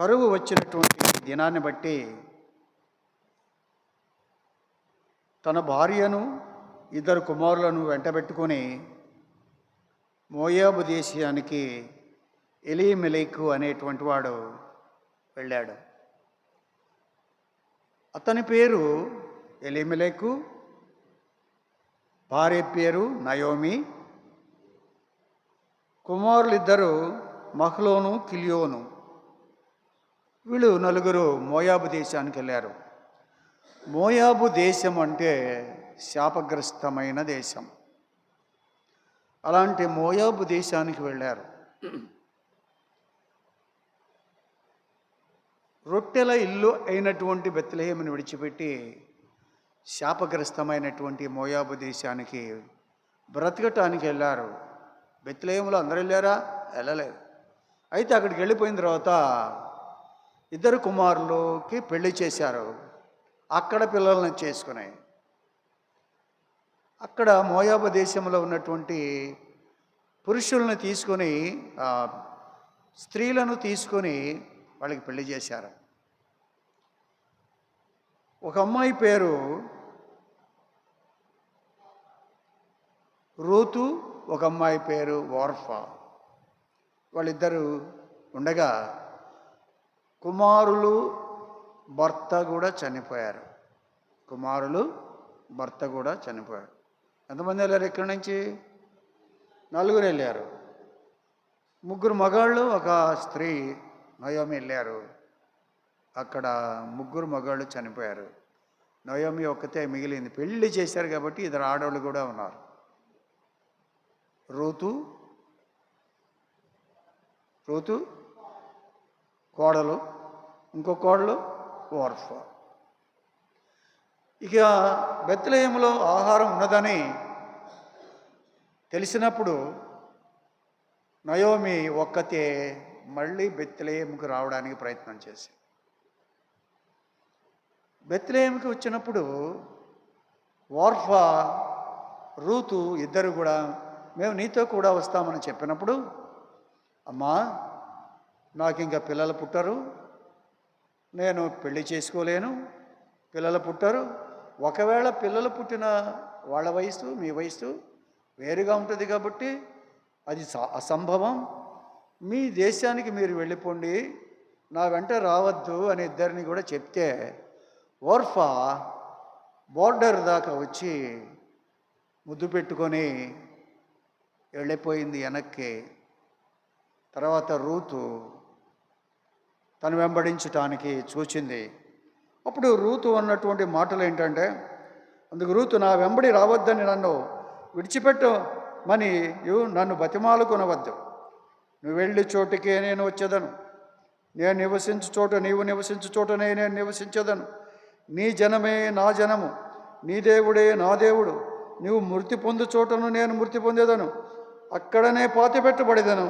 కరువు వచ్చినటువంటి దినాన్ని బట్టి తన భార్యను 2 కుమారులను వెంటబెట్టుకొని మోయాబు దేశానికి ఎలీమెలెకు అనేటువంటి వాడు వెళ్ళాడు. అతని పేరు ఎలీమెలెకు, భార్య పేరు నయోమి. కుమారులిద్దరు మహ్లోను, కిలియోను. వీళ్ళు 4 మోయాబు దేశానికి వెళ్ళారు. మోయాబు దేశం అంటే శాపగ్రస్తమైన దేశం. అలాంటి మోయాబు దేశానికి వెళ్ళారు. రొట్టెల ఇల్లు అయినటువంటి బెత్లెహేమును విడిచిపెట్టి శాపగ్రస్తమైనటువంటి మోయాబు దేశానికి బ్రతకటానికి వెళ్ళారు. బెత్లెహేములో అందరూ వెళ్ళారా? వెళ్ళలేదు. అయితే అక్కడికి వెళ్ళిపోయిన తర్వాత 2 కుమారులకి పెళ్లి చేశారు. అక్కడ పిల్లల్ని చేసుకుని అక్కడ మోయాబు దేశంలో ఉన్నటువంటి పురుషులను తీసుకొని స్త్రీలను తీసుకొని వాళ్ళకి పెళ్లి చేశారు. ఒక అమ్మాయి పేరు రూతు, ఒక అమ్మాయి పేరు ఓర్ఫా. వాళ్ళిద్దరూ ఉండగా కుమారులు భర్త కూడా చనిపోయారు. ఎంతమంది వెళ్ళారు? ఇక్కడి నుంచి 4 వెళ్ళారు. 3 మగాళ్ళు, ఒక స్త్రీ నయోమి వెళ్ళారు. అక్కడ 3 మగాళ్ళు చనిపోయారు. నయోమి ఒక్కతే మిగిలింది. పెళ్లి చేశారు కాబట్టి 2 ఆడవాళ్ళు కూడా ఉన్నారు. రూతు కోడలు, ఇంకో కోడలు ఓర్ఫా. ఇక బెత్లెహేములో ఆహారం ఉన్నదని తెలిసినప్పుడు నయోమి ఒక్కతే మళ్ళీ బెత్లెహేముకు రావడానికి ప్రయత్నం చేసింది. బెత్లెహేముకి వచ్చినప్పుడు ఓర్ఫా, రూతు ఇద్దరు కూడా మేము నీతో కూడా వస్తామని చెప్పినప్పుడు, అమ్మా నాకు ఇంకా పిల్లలు పుట్టరు, నేను పెళ్లి చేసుకోలేను, పిల్లలు పుట్టరు. ఒకవేళ పిల్లలు పుట్టిన వాళ్ళ వయసు మీ వయసు వేరుగా ఉంటుంది కాబట్టి అది అసంభవం. మీ దేశానికి మీరు వెళ్ళిపోండి, నా వెంట రావద్దు అని ఇద్దరిని కూడా చెప్తే ఓర్ఫా బోర్డర్ దాకా వచ్చి ముద్దు పెట్టుకొని వెళ్ళిపోయింది వెనక్కి. తర్వాత రూతు తను వెంబడించటానికి చూచింది. అప్పుడు రూతు అన్నటువంటి మాటలు ఏంటంటే, అందుకు రూతు, నా వెంబడి రావద్దని నన్ను విడిచిపెట్టమని నన్ను బతిమాలుకొనవద్దు. నువ్వు వెళ్ళి చోటుకే నేను వచ్చేదను, నేను నివసించు చోట నీవు నివసించు చోటనే నేను నివసించేదను. నీ జనమే నా జనము, నీ దేవుడే నా దేవుడు. నీవు మృతి పొందు చోటను నేను మృతి పొందేదను, అక్కడనే పాతిపెట్టబడేదను.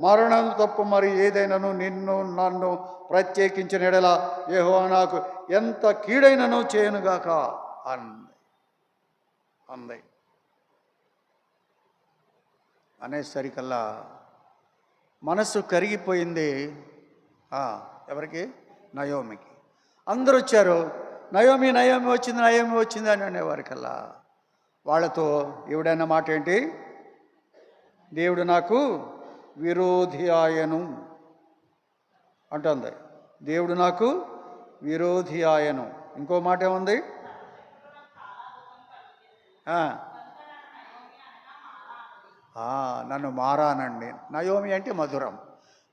మరణం తప్ప మరి ఏదైనాను నిన్ను నన్ను ప్రత్యేకించిన ఎడల యెహోవా నాకు ఎంత కీడైనను చేయనుగాక అంది. అనేసరికల్లా మనసు కరిగిపోయింది. ఎవరికి? నయోమికి. అందరూ వచ్చారు, నయోమి వచ్చింది అని అనేవారికల్లా వాళ్ళతో ఈవిడైన మాట ఏంటి? దేవుడు నాకు విరోధి ఆయను అంటుంది. దేవుడు నాకు విరోధి ఆయను. ఇంకో మాట ఏముంది? నన్ను మారానండి. నయోమి అంటే మధురం.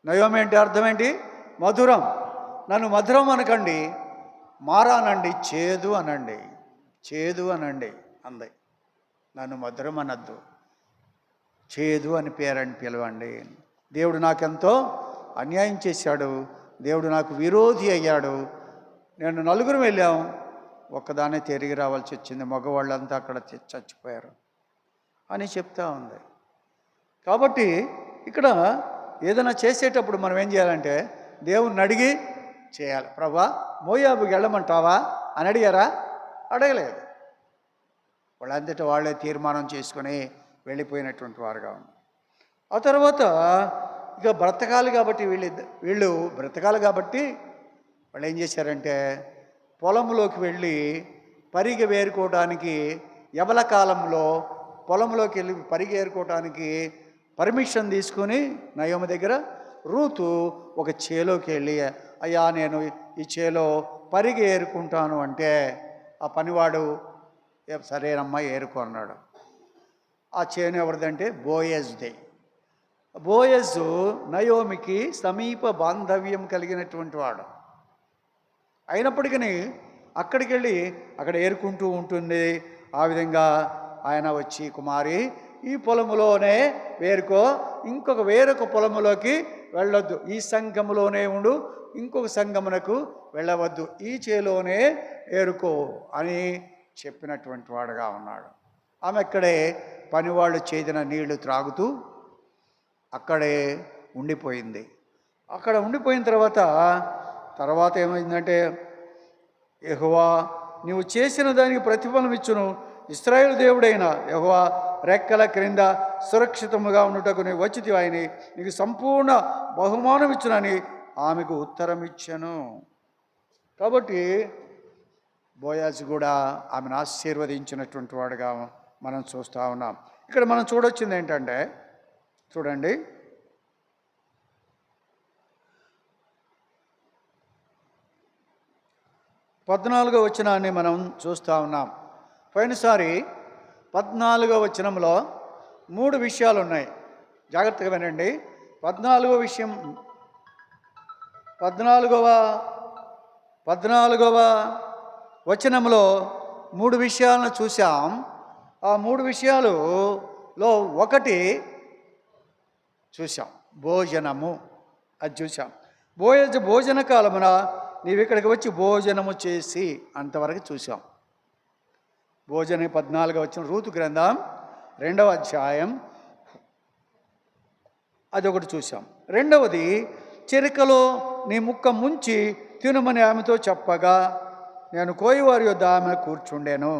నయోమి అంటే అర్థం ఏంటి? మధురం. నన్ను మధురం అనకండి, మారానండి, చేదు అనండి అంది. నన్ను మధురం అనద్దు, చేదు అని పేరని పిలవండి. దేవుడు నాకెంతో అన్యాయం చేశాడు, దేవుడు నాకు విరోధి అయ్యాడు. నేను 4 వెళ్ళాం, ఒక్కదానే తిరిగి రావాల్సి వచ్చింది, మగవాళ్ళంతా అక్కడ చచ్చిపోయారు అని చెప్తా ఉంది. కాబట్టి ఇక్కడ ఏదైనా చేసేటప్పుడు మనం ఏం చేయాలంటే దేవుణ్ణి అడిగి చేయాలి. ప్రభా మోయాబుకి వెళ్ళమంటావా అని అడిగారా? అడగలేదు. వాళ్ళంతటా వాళ్ళే తీర్మానం చేసుకొని వెళ్ళిపోయినటువంటి వారుగా ఉన్నారు. ఆ తర్వాత ఇక బ్రతకాలి కాబట్టి వీళ్ళు బ్రతకాలి కాబట్టి వాళ్ళు ఏం చేశారంటే పొలంలోకి వెళ్ళి పరిగె వేరుకోవడానికి యవల కాలంలో పొలంలోకి వెళ్ళి పరిగె ఏరుకోవడానికి పర్మిషన్ తీసుకుని నయోమి దగ్గర రూతు ఒక చేలోకి వెళ్ళి, అయ్యా నేను ఈ చేలో పరిగె ఏరుకుంటాను అంటే ఆ పనివాడు సరేనమ్మా ఏరుకో అన్నాడు. ఆ చేను ఎవరిదంటే బోయజ్దే. బోయజు నయోమికి సమీప బాంధవ్యం కలిగినటువంటి వాడు అయినప్పటికీ అక్కడికి వెళ్ళి అక్కడ ఏరుకుంటూ ఉంటుంది. ఆ విధంగా ఆయన వచ్చి, కుమారి ఈ పొలములోనే వేరుకో, వేరొక పొలములోకి వెళ్ళొద్దు, ఈ సంఘములోనే ఉండు, ఇంకొక సంఘమునకు వెళ్ళవద్దు, ఈ చేలోనే ఏరుకో అని చెప్పినటువంటి వాడుగా ఉన్నాడు. ఆమె అక్కడే పనివాళ్ళు చేదిన నీళ్లు త్రాగుతూ అక్కడే ఉండిపోయింది. అక్కడ ఉండిపోయిన తర్వాత ఏమైందంటే, యెహోవా నీవు చేసిన దానికి ప్రతిఫలం ఇచ్చును, ఇశ్రాయేలు దేవుడైన యెహోవా రెక్కల క్రింద సురక్షితముగా ఉండుటకు నీవు వచ్చితివి, ఆయన నీకు సంపూర్ణ బహుమానం ఇచ్చునని ఆమెకు ఉత్తరం ఇచ్చాను. కాబట్టి బోయాజు కూడా ఆమెను ఆశీర్వదించినటువంటి వాడుగా మనం చూస్తూ ఉన్నాం. ఇక్కడ మనం చూడొచ్చింది ఏంటంటే, చూడండి, 14వ వచనాన్ని మనం చూస్తూ ఉన్నాం. పోయినసారి 14వ వచనంలో 3 విషయాలు ఉన్నాయి. జాగ్రత్తగా వినండి. 14వ వచనంలో 3 విషయాలను చూసాం. ఆ 3 విషయాలలో ఒకటి చూసాం, భోజనము. అది చూసాం. బోయజు భోజన కాలమున నీవు ఇక్కడికి వచ్చి భోజనము చేసి, అంతవరకు చూసాం. భోజనం 14వ వచనం, రూతు గ్రంథం 2వ అధ్యాయం, అదొకటి చూసాం. రెండవది, చిరకలో నీ ముక్క ముంచి తినుమని ఆమెతో చెప్పగా నేను కోయివారి యొద్ద ఆమె కూర్చుండెను.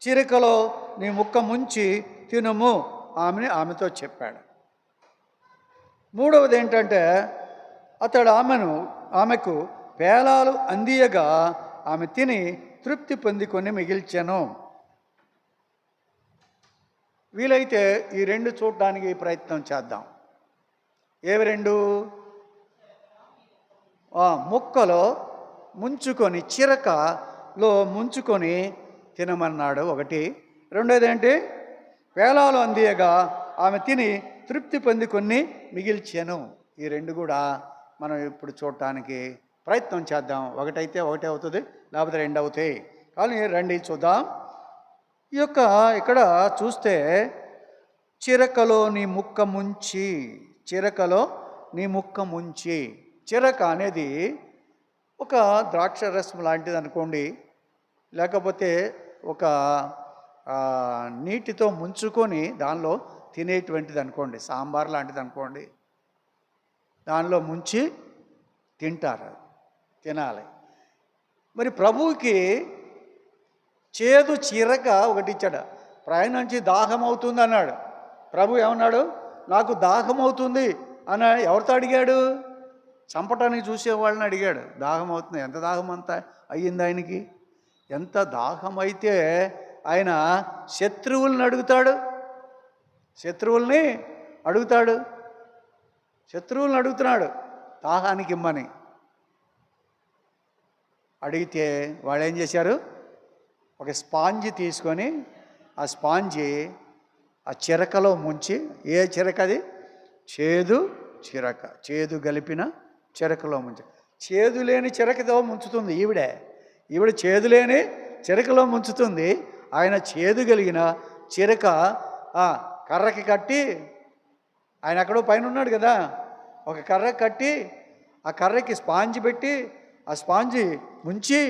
చిరకలో నీ ముక్క ముంచి తినుము ఆమెతో చెప్పాడు. మూడవది ఏంటంటే, అతడు ఆమెకు పేలాలు అందియగా ఆమె తిని తృప్తి పొందుకొని మిగిల్చెను. వీలైతే ఈ 2 చూడడానికి ప్రయత్నం చేద్దాం. ఏవి 2? ముక్కలో ముంచుకొని, చిరకలో ముంచుకొని తినమన్నాడు ఒకటి. రెండోది ఏంటి? పేలాలు అందియగా ఆమె తిని తృప్తి పొందుకొని మిగిల్చాను. ఈ 2 కూడా మనం ఇప్పుడు చూడటానికి ప్రయత్నం చేద్దాం. ఒకటైతే ఒకటే అవుతుంది, లేకపోతే 2 అవుతాయి. కానీ రండి చూద్దాం. ఇక్కడ చూస్తే చిరకలో నీ ముక్క ముంచి, చిరకలో నీ ముక్క ముంచి. చిరక అనేది ఒక ద్రాక్ష రసం లాంటిది అనుకోండి, లేకపోతే ఒక నీటితో ముంచుకొని దానిలో తినేటువంటిది అనుకోండి, సాంబార్ లాంటిది అనుకోండి, దానిలో ముంచి తినాలి. మరి ప్రభువుకి చేదు చిరక ఒకటి ఇచ్చాడు. ప్రయాణం నుంచి దాహం అవుతుంది అన్నాడు. ప్రభు ఏమన్నాడు? నాకు దాహం అవుతుంది అని ఎవరితో అడిగాడు? చంపటానికి చూసేవాళ్ళని అడిగాడు. దాహం అవుతుంది. ఎంత దాహం అంతా అయ్యింది ఆయనకి? ఎంత దాహం అయితే ఆయన శత్రువుల్ని అడుగుతాడు, శత్రువుల్ని అడుగుతున్నాడు దాహానికి ఇమ్మని. అడిగితే వాళ్ళు ఏం చేశారు? ఒక స్పాంజి తీసుకొని ఆ స్పాంజి ఆ చిరకలో ముంచి, ఏ చిరకది? చేదు కలిపిన చిరకలో ముంచి. చేదు లేని చిరకతో ముంచుతుంది ఈవిడ చేదు లేని చిరకలో ముంచుతుంది. ఆయన చేదు కలిగిన చిరక కర్రకి కట్టి, ఆయన ఎక్కడో పైన ఉన్నాడు కదా, ఒక కర్ర కట్టి ఆ కర్రకి స్పాంజి పెట్టి ఆ స్పాంజి ముంచి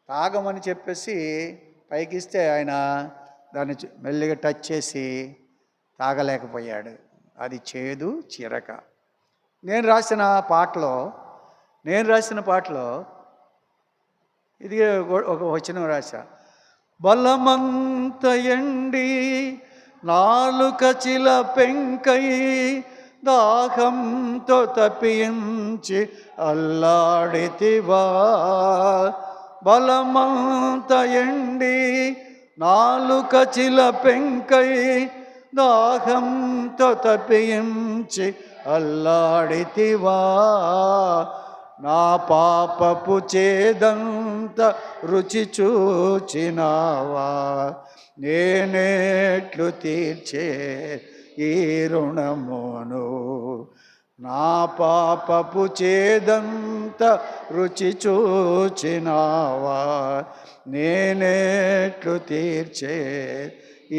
తాగమని చెప్పేసి పైకిస్తే ఆయన దాన్ని మెల్లిగా టచ్ చేసి తాగలేకపోయాడు. అది చేదు చిరక. నేను రాసిన పాటలో ఇది ఒక వచనం రాశా. బలమంత ఎండి నాలుక చిల పెంకై దాహంతో తప్పించి అల్లాడితివా. బలమంత ఎండి నాలుక చిలపెంకై దాహంతో తప్పించి అల్లాడితివా. నా పాపపు చేదంత రుచి చూచినావా. నేనేట్లు తీర్చే ఈ రుణమును. నా పాపపు చేదంత రుచి చూచినావా. నేనేట్లు తీర్చే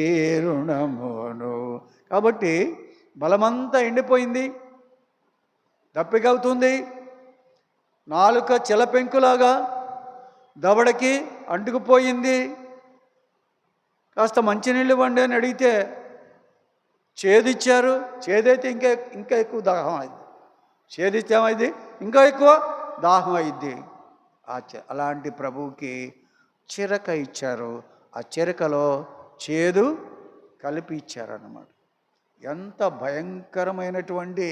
ఈ రుణమును. కాబట్టి బలమంతా ఎండిపోయింది, దప్పికవుతుంది. నాలుక చిలపెంకులాగా దవడకి అంటుకుపోయింది. కాస్త మంచినీళ్ళు ఇవ్వండి అని అడిగితే చేదిచ్చారు. చేదైతే ఇంకా ఎక్కువ దాహం అయింది. చేదిస్తే ఏమైంది? ఇంకా ఎక్కువ దాహం అయింది. అలాంటి ప్రభువుకి చిరక ఇచ్చారు. ఆ చిరకలో చేదు కలిపి ఇచ్చారన్నమాట. ఎంత భయంకరమైనటువంటి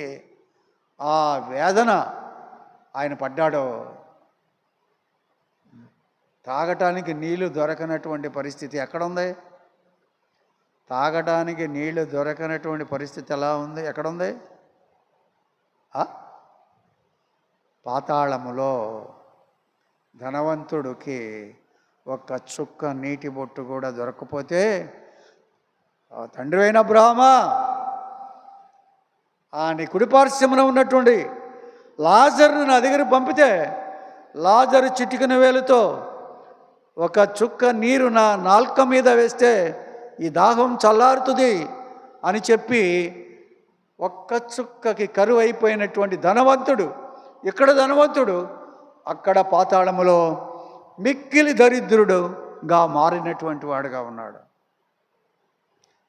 ఆ వేదన ఆయన పడ్డాడో. తాగటానికి నీళ్లు దొరకనటువంటి పరిస్థితి ఎక్కడుంది? తాగటానికి నీళ్లు దొరకనటువంటి పరిస్థితి ఎలా ఉంది? ఎక్కడుంది? పాతాళములో ధనవంతుడికి ఒక్క చుక్క నీటి బొట్టు కూడా దొరకపోతే, తండ్రి అయిన అబ్రహామా, నీ కుడిపార్శ్వమున ఉన్నటువంటి లాజరును నా దగ్గర పంపితే లాజరు చిటికెన వేలుతో ఒక చుక్క నీరు నా నాల్క మీద వేస్తే ఈ దాహం చల్లారుతుంది అని చెప్పి ఒక్క చుక్కకి కరువు అయిపోయినటువంటి ధనవంతుడు, ఇక్కడ ధనవంతుడు అక్కడ పాతాళములో మిక్కిలి దరిద్రుడుగా మారినటువంటి వాడుగా ఉన్నాడు.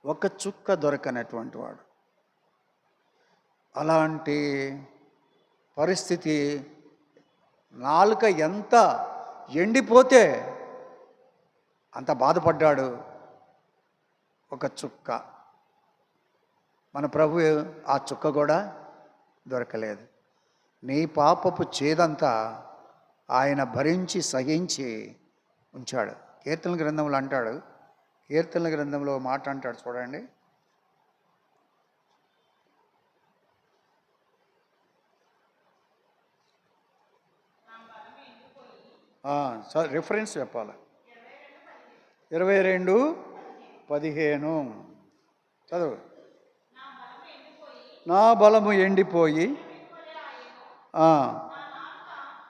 ఒక చుక్క దొరకనటువంటి వాడు. అలాంటి పరిస్థితి. నాలుక ఎంత ఎండిపోతే అంత బాధపడ్డాడు. ఒక చుక్క. మన ప్రభు ఆ చుక్క కూడా దొరకలేదు. నీ పాపపు చేదంతా ఆయన భరించి సహించి ఉంచాడు. కీర్తనల గ్రంథంలో అంటాడు, కీర్తనల గ్రంథంలో మాట అంటాడు చూడండి. రిఫరెన్స్ చెప్పాలి. 22:15 చదువు. నా బలము ఎండిపోయి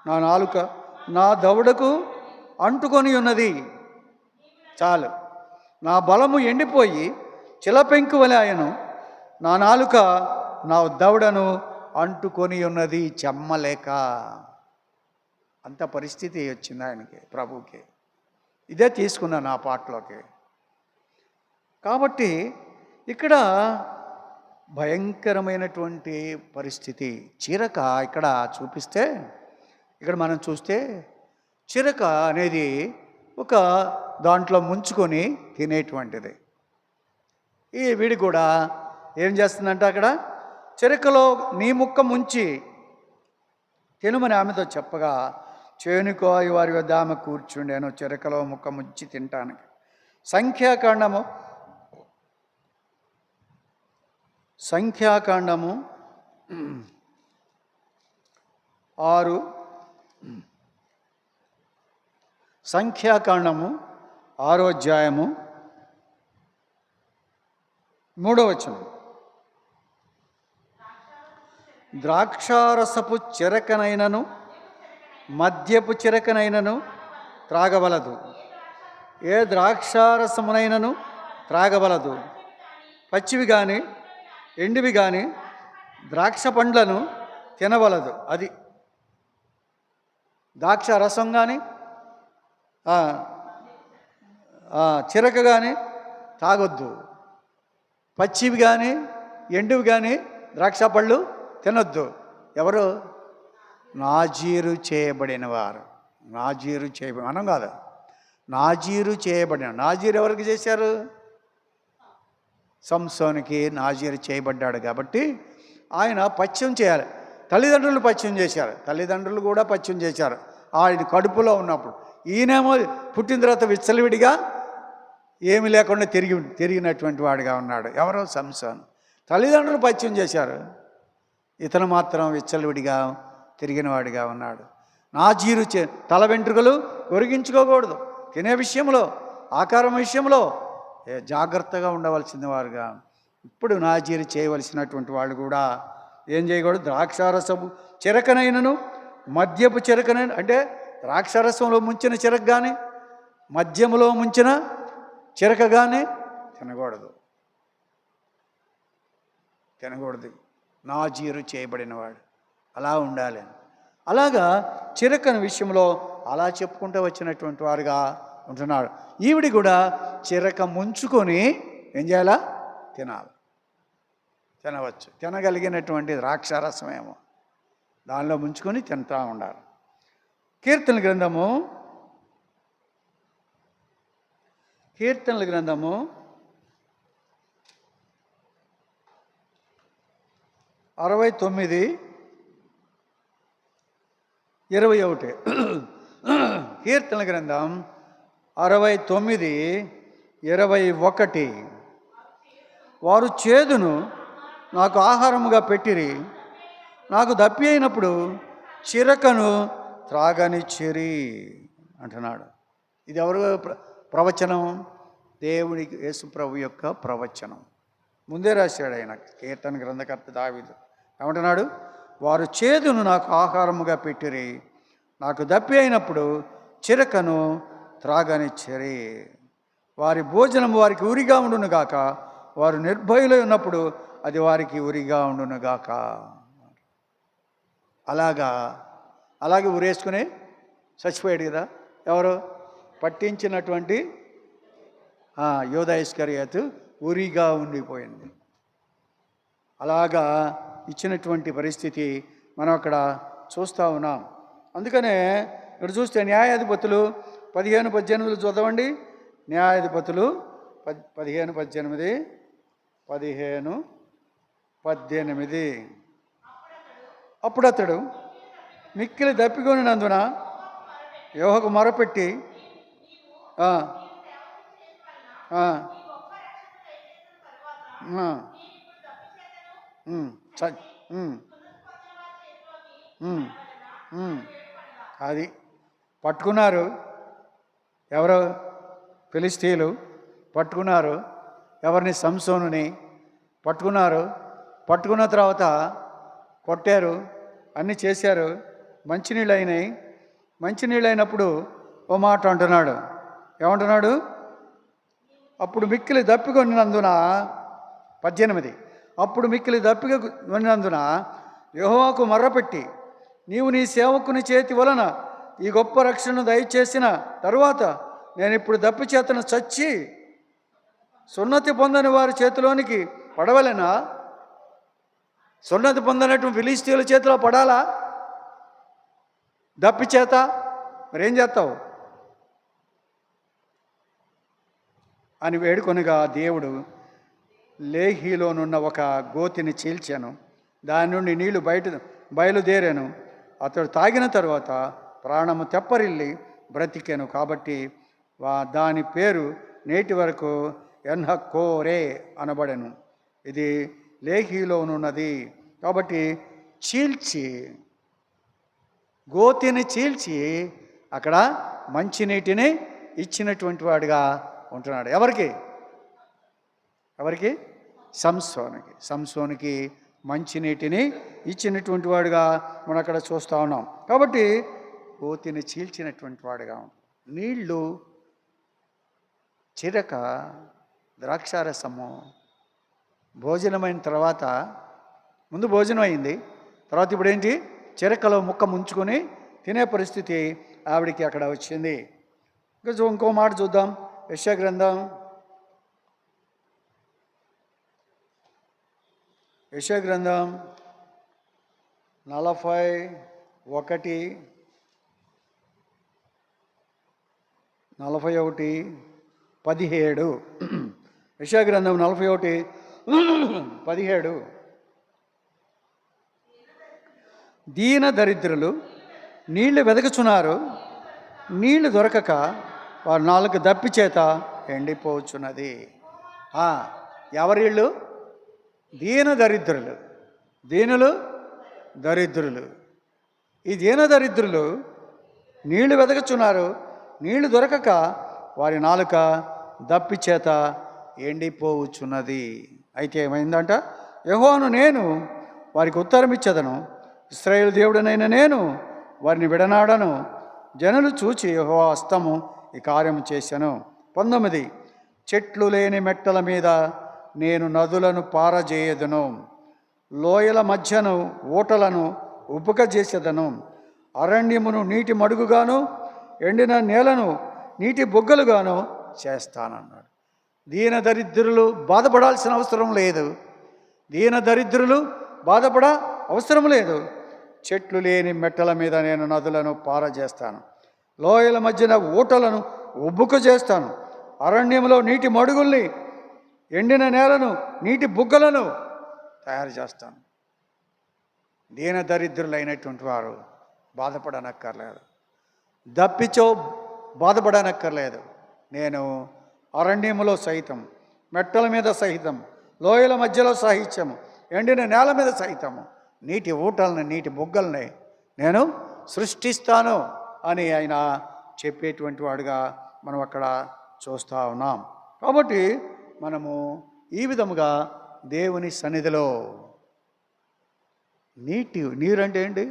నా నాలుక నా దవడకు అంటుకొని ఉన్నది. చాలు. నా బలము ఎండిపోయి చిలపెంకు వలె ఆయను, నా నాలుక నా దవడను అంటుకొని ఉన్నది చెమ్మలేక. అంత పరిస్థితి వచ్చింది ఆయనకి, ప్రభువుకి. ఇదే తీసుకున్నాను ఆ పాటలోకి. కాబట్టి ఇక్కడ భయంకరమైనటువంటి పరిస్థితి. చిరక ఇక్కడ చూపిస్తే, ఇక్కడ మనం చూస్తే చిరక అనేది ఒక దాంట్లో ముంచుకొని తినేటువంటిది. ఈ వీడి కూడా ఏం చేస్తుందంటే అక్కడ చిరకలో నీ ముక్క ముంచి తినుమని ఆమెతో చెప్పగా, చేనుకోయి వారి వద్ద ఆమె కూర్చుండేను చిరకలో ముక్క ముంచి తింటానికి. సంఖ్యాకాండము 6 సంఖ్యాకాండము 6వ అధ్యాయము 3వ వచనం. ద్రాక్షారసపు చిరకనైనను మద్యపు చిరకనైనను త్రాగవలదు, ఏ ద్రాక్షారసమునైనను త్రాగవలదు. పచ్చివి కానీ ఎండివి కానీ ద్రాక్ష పండ్లను తినవలదు. అది ద్రాక్ష రసం కానీ చిరక కానీ తాగొద్దు. పచ్చివి కానీ ఎండువి కానీ ద్రాక్ష పళ్ళు తినొద్దు. ఎవరు? నాజీరు చేయబడిన వారు. నాజీరు చేయబడి మనం కాదు, నాజీరు చేయబడిన. నాజీరు ఎవరికి చేశారు? సంసోనికి నాజీరు చేయబడ్డాడు. కాబట్టి ఆయన పథ్యం చేయాలి. తల్లిదండ్రులు పథ్యం చేశారు, తల్లిదండ్రులు కూడా పథ్యం చేశారు ఆయన కడుపులో ఉన్నప్పుడు. ఈయనేమో పుట్టిన తర్వాత విచ్చలవిడిగా ఏమి లేకుండా తిరిగినటువంటి వాడిగా ఉన్నాడు. ఎవరో సంసోన్. తల్లిదండ్రులు పథ్యం చేశారు, ఇతను మాత్రం విచ్చలవిడిగా తిరిగిన వాడిగా ఉన్నాడు. నాజీరు తల వెంట్రుకలు కొరిగించుకోకూడదు. తినే విషయంలో, ఆకారం విషయంలో జాగ్రత్తగా ఉండవలసిన వారుగా. ఇప్పుడు నాజీరు చేయవలసినటువంటి వాళ్ళు కూడా ఏం చేయకూడదు? ద్రాక్షారసము చిరకనైనను మద్యపు చిరకనైన, అంటే ద్రాక్షారసంలో ముంచిన చిరక కానీ మద్యములో ముంచిన చిరక కానీ తినకూడదు. నాజీరు చేయబడినవాడు అలా ఉండాలి. అలాగా చిరకన విషయంలో అలా చెప్పుకుంటూ వచ్చినటువంటి వారుగా ఉంటున్నాడు. ఈవిడి కూడా చిరక ముంచుకొని ఏం చేయాలా? తినవచ్చు. తినగలిగినటువంటి ద్రాక్షారసమేమో దానిలో ముంచుకొని తింటూ ఉండాలి. కీర్తనల గ్రంథము 69:21. కీర్తనల గ్రంథం 69:21. వారు చేదును నాకు ఆహారముగా పెట్టిరి, నాకు దప్పి అయినప్పుడు చిరకను త్రాగనిచ్చిరి అంటున్నాడు. ఇది ఎవరు ప్రవచనం? దేవుడికి యేసు ప్రభు యొక్క ప్రవచనం. ముందే రాశాడు ఆయన, కీర్తన గ్రంథకర్త దావీదు. ఏమంటున్నాడు? వారు చేదును నాకు ఆహారముగా పెట్టిరి, నాకు దప్పి అయినప్పుడు చిరకను త్రాగనిచ్చిరి. వారి భోజనం వారికి ఉరిగా ఉండునుగాక, వారు నిర్భయులై ఉన్నప్పుడు అది వారికి ఉరిగా ఉండునుగాక. అలాగే ఉరేసుకుని చచ్చిపోయాడు కదా. ఎవరు? పట్టించినటువంటి యోధా ఇస్కరియోతు ఉరిగా ఉండిపోయింది. అలాగా ఇచ్చినటువంటి పరిస్థితి మనం అక్కడ చూస్తూ ఉన్నాం. అందుకనే ఇక్కడ చూస్తే న్యాయాధిపతులు 15:18 చదవండి. న్యాయాధిపతులు 15:18. అప్పుడు అతడు మిక్కిలి దప్పికొనినందున యెహోవాకు మొరపెట్టి అది పట్టుకున్నారు. ఎవరు? ఫిలిష్తీయులు పట్టుకున్నారు. ఎవరిని? సంసోనుని పట్టుకున్నారు. పట్టుకున్న తర్వాత కొట్టారు, అన్నీ చేశారు. మంచినీళ్ళు అయినాయి. మంచినీళ్ళు అయినప్పుడు ఓ మాట అంటున్నాడు. ఏమంటున్నాడు? అప్పుడు మిక్కిలి దప్పికొనినందున 18. అప్పుడు మిక్కిలి దప్పికొనినందున యెహోవాకు మొర్రపెట్టి, నీవు నీ సేవకుని చేతి వలన ఈ గొప్ప రక్షణను దయచేసిన తరువాత నేను ఇప్పుడు దప్పి చేతను చచ్చి సున్నతి పొందని వారి చేతిలోనికి పడవలెనా? సున్నతి పొందనటువంటి ఫిలిష్తీయుల చేతిలో పడాలా దప్పి చేత? మరేం చేస్తావు అని వేడుకొనగా దేవుడు లేహీలోనున్న ఒక గోతిని చీల్చాను, దాని నుండి నీళ్లు బయలుదేరాను. అతడు తాగిన తర్వాత ప్రాణము తెప్పరిల్లి బ్రతికాను. కాబట్టి దాని పేరు నేటి వరకు ఎన్హక్కోరే అనబడెను. ఇది లేహీలోనున్నది. కాబట్టి గోతిని చీల్చి అక్కడ మంచినీటిని ఇచ్చినటువంటి వాడిగా ఉంటున్నాడు. ఎవరికి? సంసోనికి మంచినీటిని ఇచ్చినటువంటి వాడుగా మనం అక్కడ చూస్తూ ఉన్నాం. కాబట్టి గోతిని చీల్చినటువంటి వాడుగా నీళ్లు, చిరక, ద్రాక్షారసము భోజనమైన తర్వాత, ముందు భోజనం అయింది, తర్వాత ఇప్పుడు ఏంటి? చిరకలో ముక్క ముంచుకొని తినే పరిస్థితి ఆవిడికి అక్కడ వచ్చింది. ఇంకో మాట చూద్దాం. యెషయా గ్రంథం 41:17. యెషయా గ్రంథం 41:17. దీన దరిద్రులు నీళ్లు వెదకుచున్నారు, నీళ్లు దొరకక వారు నాలుగు దప్పి చేత ఎండిపోచున్నది. ఎవరిళ్ళు? దీన దరిద్రులు. దీనులు, దరిద్రులు. ఈ దీన దరిద్రులు నీళ్లు వెదకుచున్నారు, నీళ్లు దొరకక వారి నాలుక దప్పి చేత ఎండిపోవచ్చున్నది. అయితే ఏమైందంట? యెహోవాను నేను వారికి ఉత్తరం ఇచ్చేదను, ఇశ్రాయేలు దేవుడనైన నేను వారిని విడనాడను. జనులు చూచి యెహోవా హస్తము ఈ కార్యము చేశాను. 19. చెట్లు లేని మెట్టల మీద నేను నదులను పారజేయదును, లోయల మధ్యను ఊటలను ఉబ్బుకజేసేదను. అరణ్యమును నీటి మడుగుగాను, ఎండిన నేలను నీటి బొగ్గలుగాను చేస్తానన్నాడు. దీన దరిద్రులు బాధపడాల్సిన అవసరం లేదు. దీన దరిద్రులు బాధపడ అవసరం లేదు. చెట్లు లేని మెట్టల మీద నేను నదులను పారజేస్తాను, లోయల మధ్యన ఊటలను ఉబ్బుకు చేస్తాను. అరణ్యంలో నీటి మడుగుల్ని, ఎండిన నేలను నీటి బుగ్గలను తయారు చేస్తాను. దీన దరిద్రులైనటువంటి వారు బాధపడనక్కర్లేదు, దప్పిచో బాధపడనక్కర్లేదు. నేను అరణ్యములో సహితం, మెట్టల మీద సహితం, లోయల మధ్యలో సహిత్యము, ఎండిన నేల మీద సహితము నీటి ఊటలను, నీటి బుగ్గల్ని నేను సృష్టిస్తాను అని ఆయన చెప్పేటువంటి వాడుగా మనం అక్కడ చూస్తూ ఉన్నాం. కాబట్టి మనము ఈ విధముగా దేవుని సన్నిధిలో నీరంటే ఏంటి?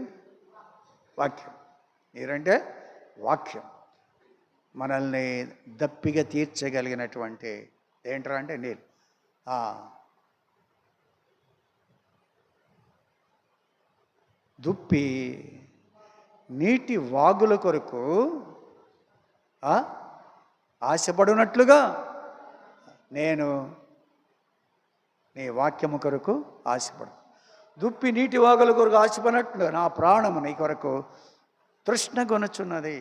వాక్యం. నీరంటే వాక్యం. మనల్ని దప్పిగా తీర్చగలిగినటువంటి ఏంట్రా అంటే నీళ్ళు. దుప్పి నీటి వాగుల కొరకు ఆశపడినట్లుగా నేను నీ వాక్యము కొరకు ఆశపడు. దుప్పి నీటి వాగుల కొరకు ఆశపడినట్లు నా ప్రాణము నీ కొరకు తృష్ణగొనుచున్నది.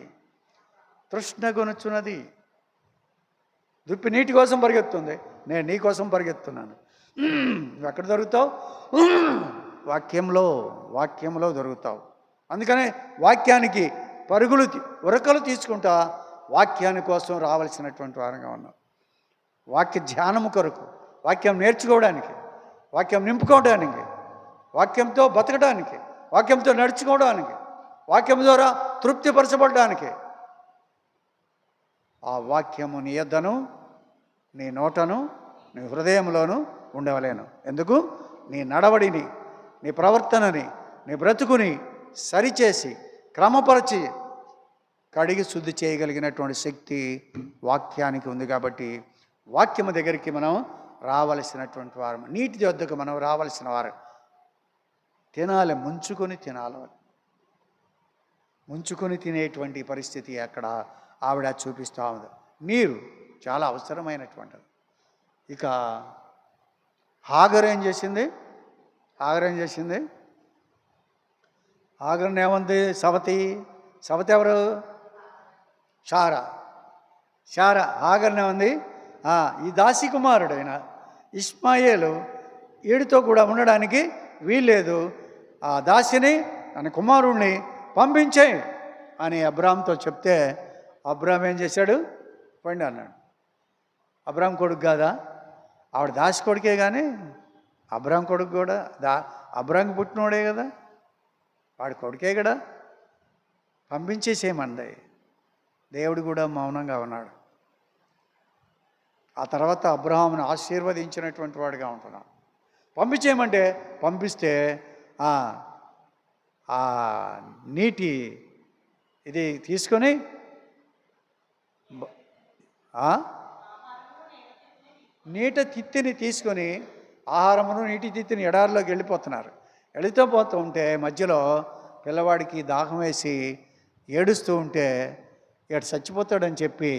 దుప్పి నీటి కోసం పరిగెత్తుంది, నేను నీ కోసం పరిగెత్తున్నాను. నువ్వు ఎక్కడ దొరుకుతావు? వాక్యంలో దొరుకుతావు. అందుకనే వాక్యానికి ఉరకలు తీసుకుంటా వాక్యాని కోసం రావాల్సినటువంటి వారంగా ఉన్నాం. వాక్య ధ్యానము కొరకు, వాక్యం నేర్చుకోవడానికి, వాక్యం నింపుకోవడానికి, వాక్యంతో బతకడానికి, వాక్యంతో నడుచుకోవడానికి, వాక్యం ద్వారా తృప్తిపరచబడడానికి ఆ వాక్యము నీ యొద్దను, నీ నోటను, నీ హృదయంలోనూ ఉండవలేను. ఎందుకు? నీ నడవడిని, నీ ప్రవర్తనని, నీ బ్రతుకుని సరిచేసి క్రమపరచి కడిగి శుద్ధి చేయగలిగినటువంటి శక్తి వాక్యానికి ఉంది. కాబట్టి వాక్యము దగ్గరికి మనం రావలసినటువంటి వారు, నీటి వద్దకు మనం రావలసిన వారు. తినాలి, ముంచుకొని తినేటువంటి పరిస్థితి అక్కడ ఆవిడ చూపిస్తూ ఉంది. నీరు చాలా అవసరమైనటువంటిది. ఇక హాగర్ ఏం చేసింది? హాగర్ని ఏముంది? సవతి ఎవరు? శారా. హాగర్ని ఏముంది? ఈ దాసి కుమారుడైన ఇష్మాయేలు ఈడితో కూడా ఉండడానికి వీల్లేదు, ఆ దాసిని తన కుమారుణ్ణి పంపించే అని అబ్రామ్తో చెప్తే అబ్రామ్ ఏం చేశాడు? పండి అన్నాడు. అబ్రామ్ కొడుకు కాదా? ఆవిడ దాసి కొడుకే, కానీ అబ్రామ్ కొడుకు కూడా అబ్రామ్కి పుట్టినోడే కదా, వాడి కొడుకే కదా, పంపించేసేయమంది. దేవుడు కూడా మౌనంగా ఉన్నాడు. ఆ తర్వాత అబ్రహామును ఆశీర్వదించినటువంటి వాడిగా ఉంటున్నాడు. పంపించేయమంటే పంపిస్తే ఆ నీటి ఇది తీసుకొని నీట తిత్తిని తీసుకొని ఆహారమును నీటి తిత్తిని ఎడారిలోకి వెళితూ పోతూ ఉంటే మధ్యలో పిల్లవాడికి దాహం వేసి ఏడుస్తూ ఉంటే ఇటు చచ్చిపోతాడని చెప్పి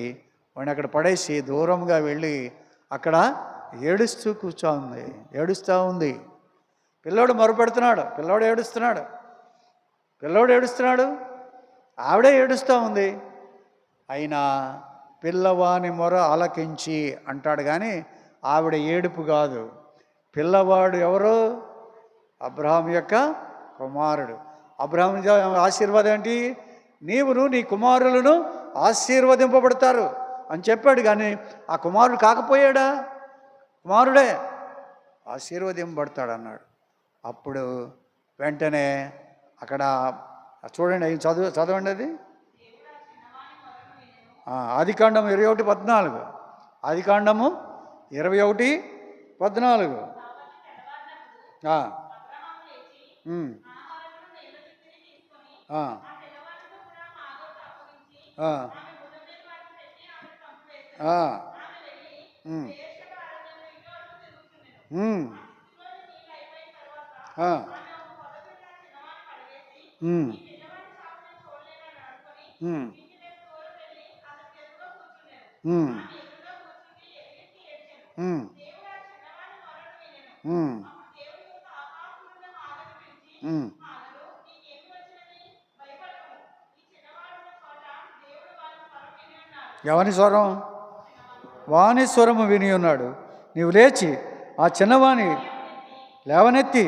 వాడిని అక్కడ పడేసి దూరంగా వెళ్ళి అక్కడ ఏడుస్తూ ఉంది. పిల్లోడు మొరపెడుతున్నాడు, పిల్లోడు ఏడుస్తున్నాడు, ఆవిడే ఏడుస్తూ ఉంది. అయినా పిల్లవాని మొర ఆలకించి అంటాడు, కానీ ఆవిడ ఏడుపు కాదు. పిల్లవాడు ఎవరో? అబ్రహాం యొక్క కుమారుడు. అబ్రహాము ఆశీర్వాదం ఏంటి? నీవును నీ కుమారులను ఆశీర్వదింపబడతారు అని చెప్పాడు. కానీ ఆ కుమారుడు కాకపోయాడా? కుమారుడే ఆశీర్వదింపబడతాడు అన్నాడు. అప్పుడు వెంటనే అక్కడ చూడండి, చదవండి అది ఆదికాండము 21:14. ఆదికాండము 21:14. ఎవని స్వరం? వాని స్వరము విని ఉన్నాడు. నీవు లేచి ఆ చిన్నవాణి లేవనెత్తి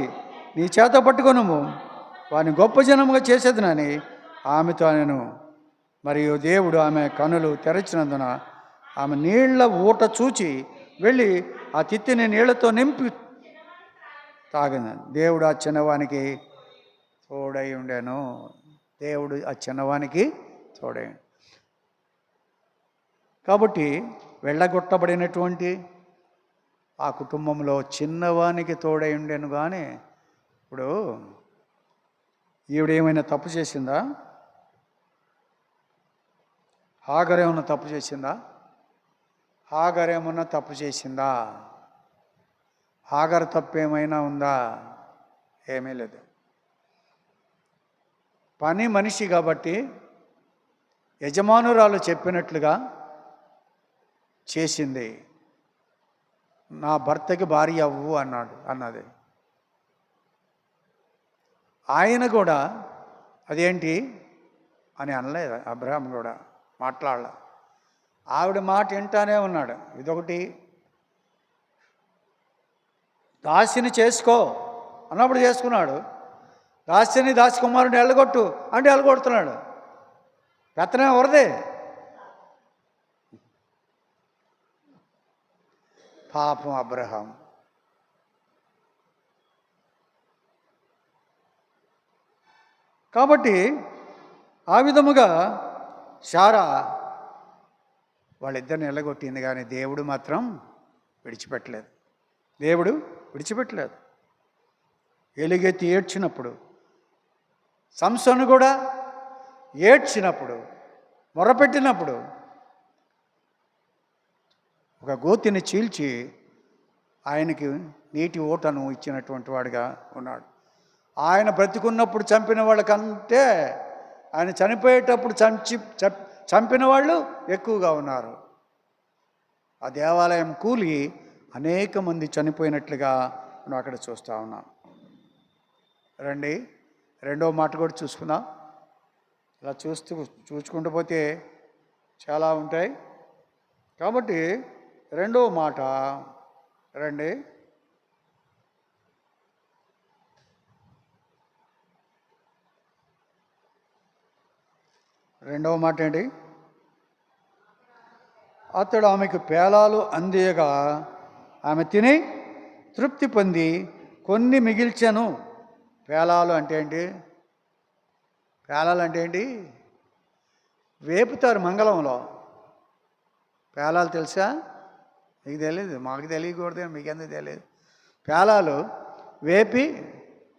నీ చేత పట్టుకొనుము, వాని గొప్ప జనముగా చేసేదనని ఆమెతో నేను. మరియు దేవుడు ఆమె కనులు తెరచినందున ఆమె నీళ్ల ఊట చూచి వెళ్ళి ఆ తిత్తిని నీళ్లతో నింపి తాగిన. దేవుడు ఆ చిన్నవానికి తోడై ఉండెను. దేవుడు ఆ చిన్నవానికి తోడై. కాబట్టి వెళ్ళగొట్టబడినటువంటి ఆ కుటుంబంలో చిన్నవానికి తోడై ఉండెను. కానీ ఇప్పుడు ఈవిడేమైనా తప్పు చేసిందా? హాగర్ ఏమన్నా తప్పు చేసిందా? హాగర్ ఏమన్నా తప్పు చేసిందా? హాగర్ తప్పు ఏమైనా ఉందా? ఏమీ లేదు. పని మనిషి కాబట్టి యజమానురాలు చెప్పినట్లుగా చేసింది. నా భర్తకి భార్య అవ్వు అన్నది. ఆయన కూడా అదేంటి అని అనలేదు. అబ్రహాం కూడా మాట్లాడలే. ఆవిడ మాట వింటానే ఉన్నాడు. ఇదొకటి. దాసిని చేసుకో అన్నప్పుడు చేసుకున్నాడు. దాసిని దాసి కుమారుని ఎల్లగొట్టు అంటే ఎల్లగొడుతున్నాడు. పెత్తనం ఎవరిదే? పాపం అబ్రహాం. కాబట్టి ఆ విధముగా శారా వాళ్ళిద్దరిని ఎల్లగొట్టింది. కానీ దేవుడు మాత్రం విడిచిపెట్టలేదు. దేవుడు విడిచిపెట్టలేదు. ఎలుగెత్తి ఏడ్చినప్పుడు, సంసోను కూడా ఏడ్చినప్పుడు, మొరపెట్టినప్పుడు ఒక గోతిని చీల్చి ఆయనకి నీటి ఓటను ఇచ్చినటువంటి వాడిగా ఉన్నాడు. ఆయన బ్రతికున్నప్పుడు చంపిన వాళ్ళకంటే ఆయన చనిపోయేటప్పుడు చంపిన వాళ్ళు ఎక్కువగా ఉన్నారు. ఆ దేవాలయం కూలి అనేక మంది చనిపోయినట్లుగా మనం అక్కడ చూస్తూ ఉన్నాం. రండి, రెండో మాట కూడా చూసుకుందాం. ఇలా చూసుకుంటూ పోతే చాలా ఉంటాయి. కాబట్టి రెండో మాట రండి. రెండవ మాట ఏంటి? అతడు ఆమెకు పేలాలు అందియగా ఆమె తిని తృప్తి పొంది కొన్ని మిగిల్చెను. పేలాలు అంటే ఏంటి? పేలాలు అంటే ఏంటి? వేపుతారు మంగళంలో. పేలాలు తెలుసా? మీకు తెలియదు, మాకు తెలియకూడదు, మీకెందుకు తెలియదు. పేలాలు వేపి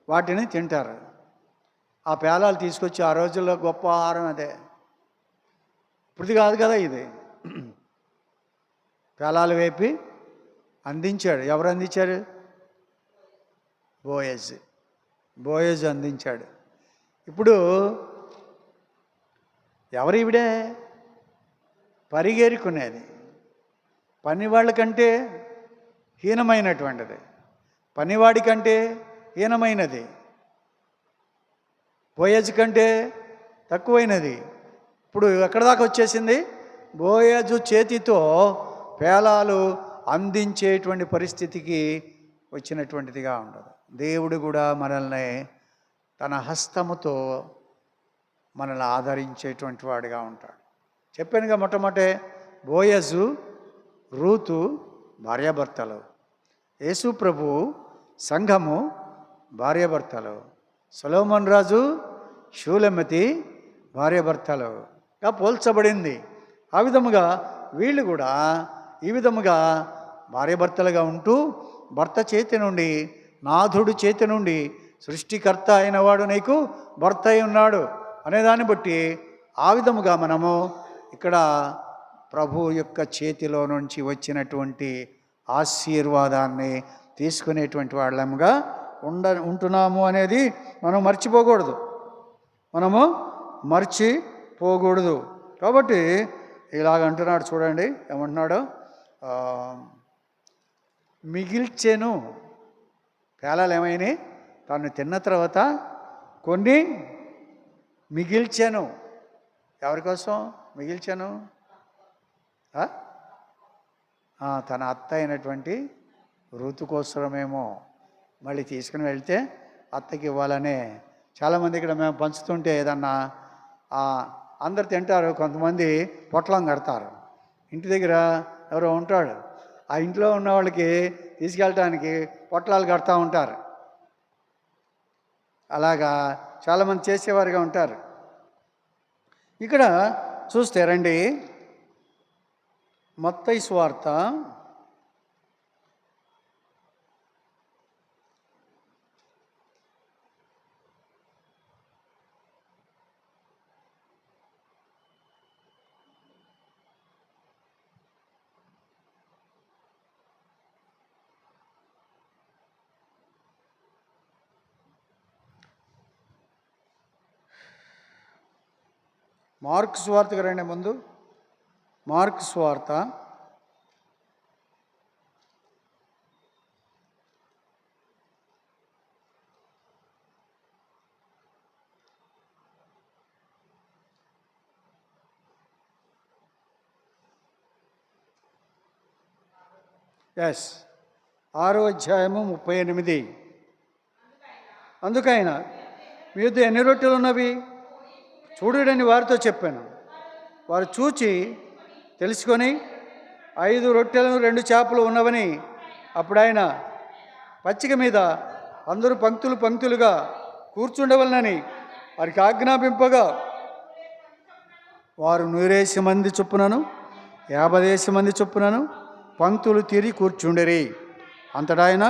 వాటిని తింటారు. ఆ పేలాలు తీసుకొచ్చి ఆ రోజుల్లో గొప్ప ఆహారం అదే. ఇప్పుడు కాదు కదా ఇది. పేలాలు వేపి అందించాడు. ఎవరు అందించారు? బోయజ్ అందించాడు. ఇప్పుడు ఎవరు ఈవిడే? పరిగెరుకునేది, పనివాళ్ళ కంటే హీనమైనటువంటిది, పనివాడి కంటే హీనమైనది, బోయజ్ కంటే తక్కువైనది. ఇప్పుడు ఎక్కడ దాకా వచ్చేసింది? బోయజు చేతితో పేలాలు అందించేటువంటి పరిస్థితికి వచ్చినటువంటిదిగా ఉండదు. దేవుడు కూడా మనల్ని తన హస్తముతో మనల్ని ఆదరించేటువంటి వాడిగా ఉంటాడు. చెప్పానుగా మొట్టమొదటే బోయజు రూతు భార్యాభర్తలు, యేసు ప్రభు సంఘము భార్యాభర్తలు, సొలొమోను రాజు షూలెమ్మతి భార్యాభర్తలుగా పోల్చబడింది. ఆ విధముగా వీళ్ళు కూడా ఈ విధముగా భార్యాభర్తలుగా ఉంటూ భర్త చేతి నుండి, నాథుడు చేతి నుండి సృష్టికర్త అయిన వాడు నీకు భర్త అయి ఉన్నాడు అనేదాన్ని బట్టి ఆ విధముగా మనము ఇక్కడ ప్రభు యొక్క చేతిలో నుంచి వచ్చినటువంటి ఆశీర్వాదాన్ని తీసుకునేటువంటి వాళ్ళముగా ఉంటున్నాము అనేది మనం మర్చిపోకూడదు. కాబట్టి ఇలాగ అంటున్నాడు చూడండి, ఏమంటున్నాడు, మిగిల్చెను. పేలాలు ఏమైనాయి? తను తిన్న తర్వాత కొన్ని మిగిల్చాను. ఎవరి కోసం మిగిల్చాను? తన అత్త అయినటువంటి రూతు కోసమేమో. మళ్ళీ తీసుకుని వెళ్తే అత్తకి ఇవ్వాలనే. చాలామంది ఇక్కడ మేము పంచుతుంటే ఏదన్నా అందరు తింటారు, కొంతమంది పొట్లం కడతారు. ఇంటి దగ్గర ఎవరో ఉంటాడు, ఆ ఇంట్లో ఉన్న వాళ్ళకి తీసుకెళ్ళటానికి పొట్లాలు కడతా ఉంటారు. అలాగా చాలామంది చేసేవారుగా ఉంటారు. ఇక్కడ చూస్తే రండి, మత్తయి సువార్త 'మార్కు సువార్తకు రండి. ముందు మార్కు సువార్త 6వ అధ్యాయము 38. అందుకైనా మీ వద్ద ఎన్ని రొట్టెలు ఉన్నవి చూడుడని వారితో చెప్పాను. వారు చూచి తెలుసుకొని 5 రొట్టెలు 2 చేపలు ఉన్నవని. అప్పుడు ఆయన పచ్చిక మీద అందరూ పంక్తులు పంక్తులుగా కూర్చుండవలనని వారికి ఆజ్ఞాపింపగా వారు 100 మంది చొప్పునను 50 మంది చొప్పునను పంక్తులు తీరి కూర్చుండిరి. అంతటా ఆయన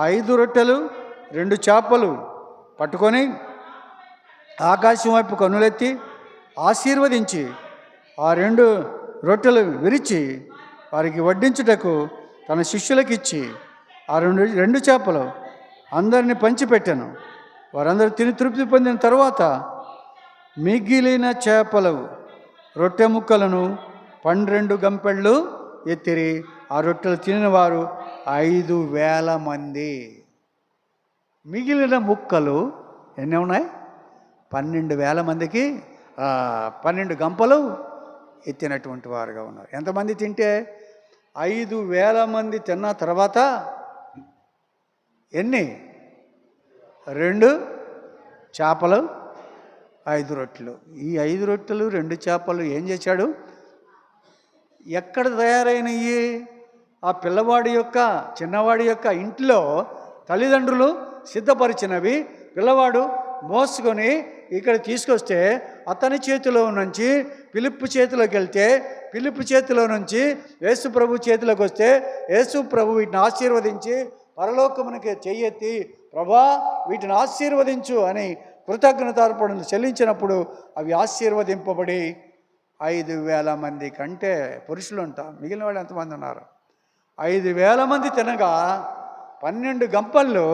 5 రొట్టెలు 2 చేపలు పట్టుకొని ఆకాశం వైపు కన్నులెత్తి ఆశీర్వదించి ఆ 2 రొట్టెలు విరిచి వారికి వడ్డించుటకు తన శిష్యులకు ఇచ్చి ఆ 2 చేపలు అందరినీ పంచిపెట్టాను. వారందరూ తిని తృప్తి పొందిన తర్వాత మిగిలిన చేపలు రొట్టె ముక్కలను 12 గంపెళ్ళు ఎత్తిరి. ఆ రొట్టెలు తినిన వారు 5,000 మంది. మిగిలిన ముక్కలు ఎన్ని ఉన్నాయి? 12,000 మందికి 12 గంపలు ఎత్తినటువంటి వారుగా ఉన్నారు. ఎంతమంది తింటే? 5,000 మంది తిన్న తర్వాత ఎన్ని? 2 చేపలు 5 రొట్టెలు. ఈ 5 రొట్టెలు 2 చేపలు ఏం చేశాడు? ఎక్కడ తయారైనవి? ఆ పిల్లవాడి యొక్క చిన్నవాడి యొక్క ఇంట్లో తల్లిదండ్రులు సిద్ధపరిచినవి. పిల్లవాడు మోసుకొని ఇక్కడ తీసుకొస్తే అతని చేతిలో నుంచి పిలుపు చేతిలోకి వెళ్తే, పిలుపు చేతిలో నుంచి యేసు ప్రభు చేతిలోకి వస్తే యేసు ప్రభు వీటిని ఆశీర్వదించి పరలోకమునికి చెయ్యెత్తి, ప్రభా వీటిని ఆశీర్వదించు అని కృతజ్ఞతార్పణలు చెల్లించినప్పుడు అవి ఆశీర్వదింపబడి 5,000 మంది కంటే పురుషులు ఉంటా. మిగిలిన వాళ్ళు ఎంతమంది ఉన్నారు? 5,000 మంది తినగా 12 గంపల్లో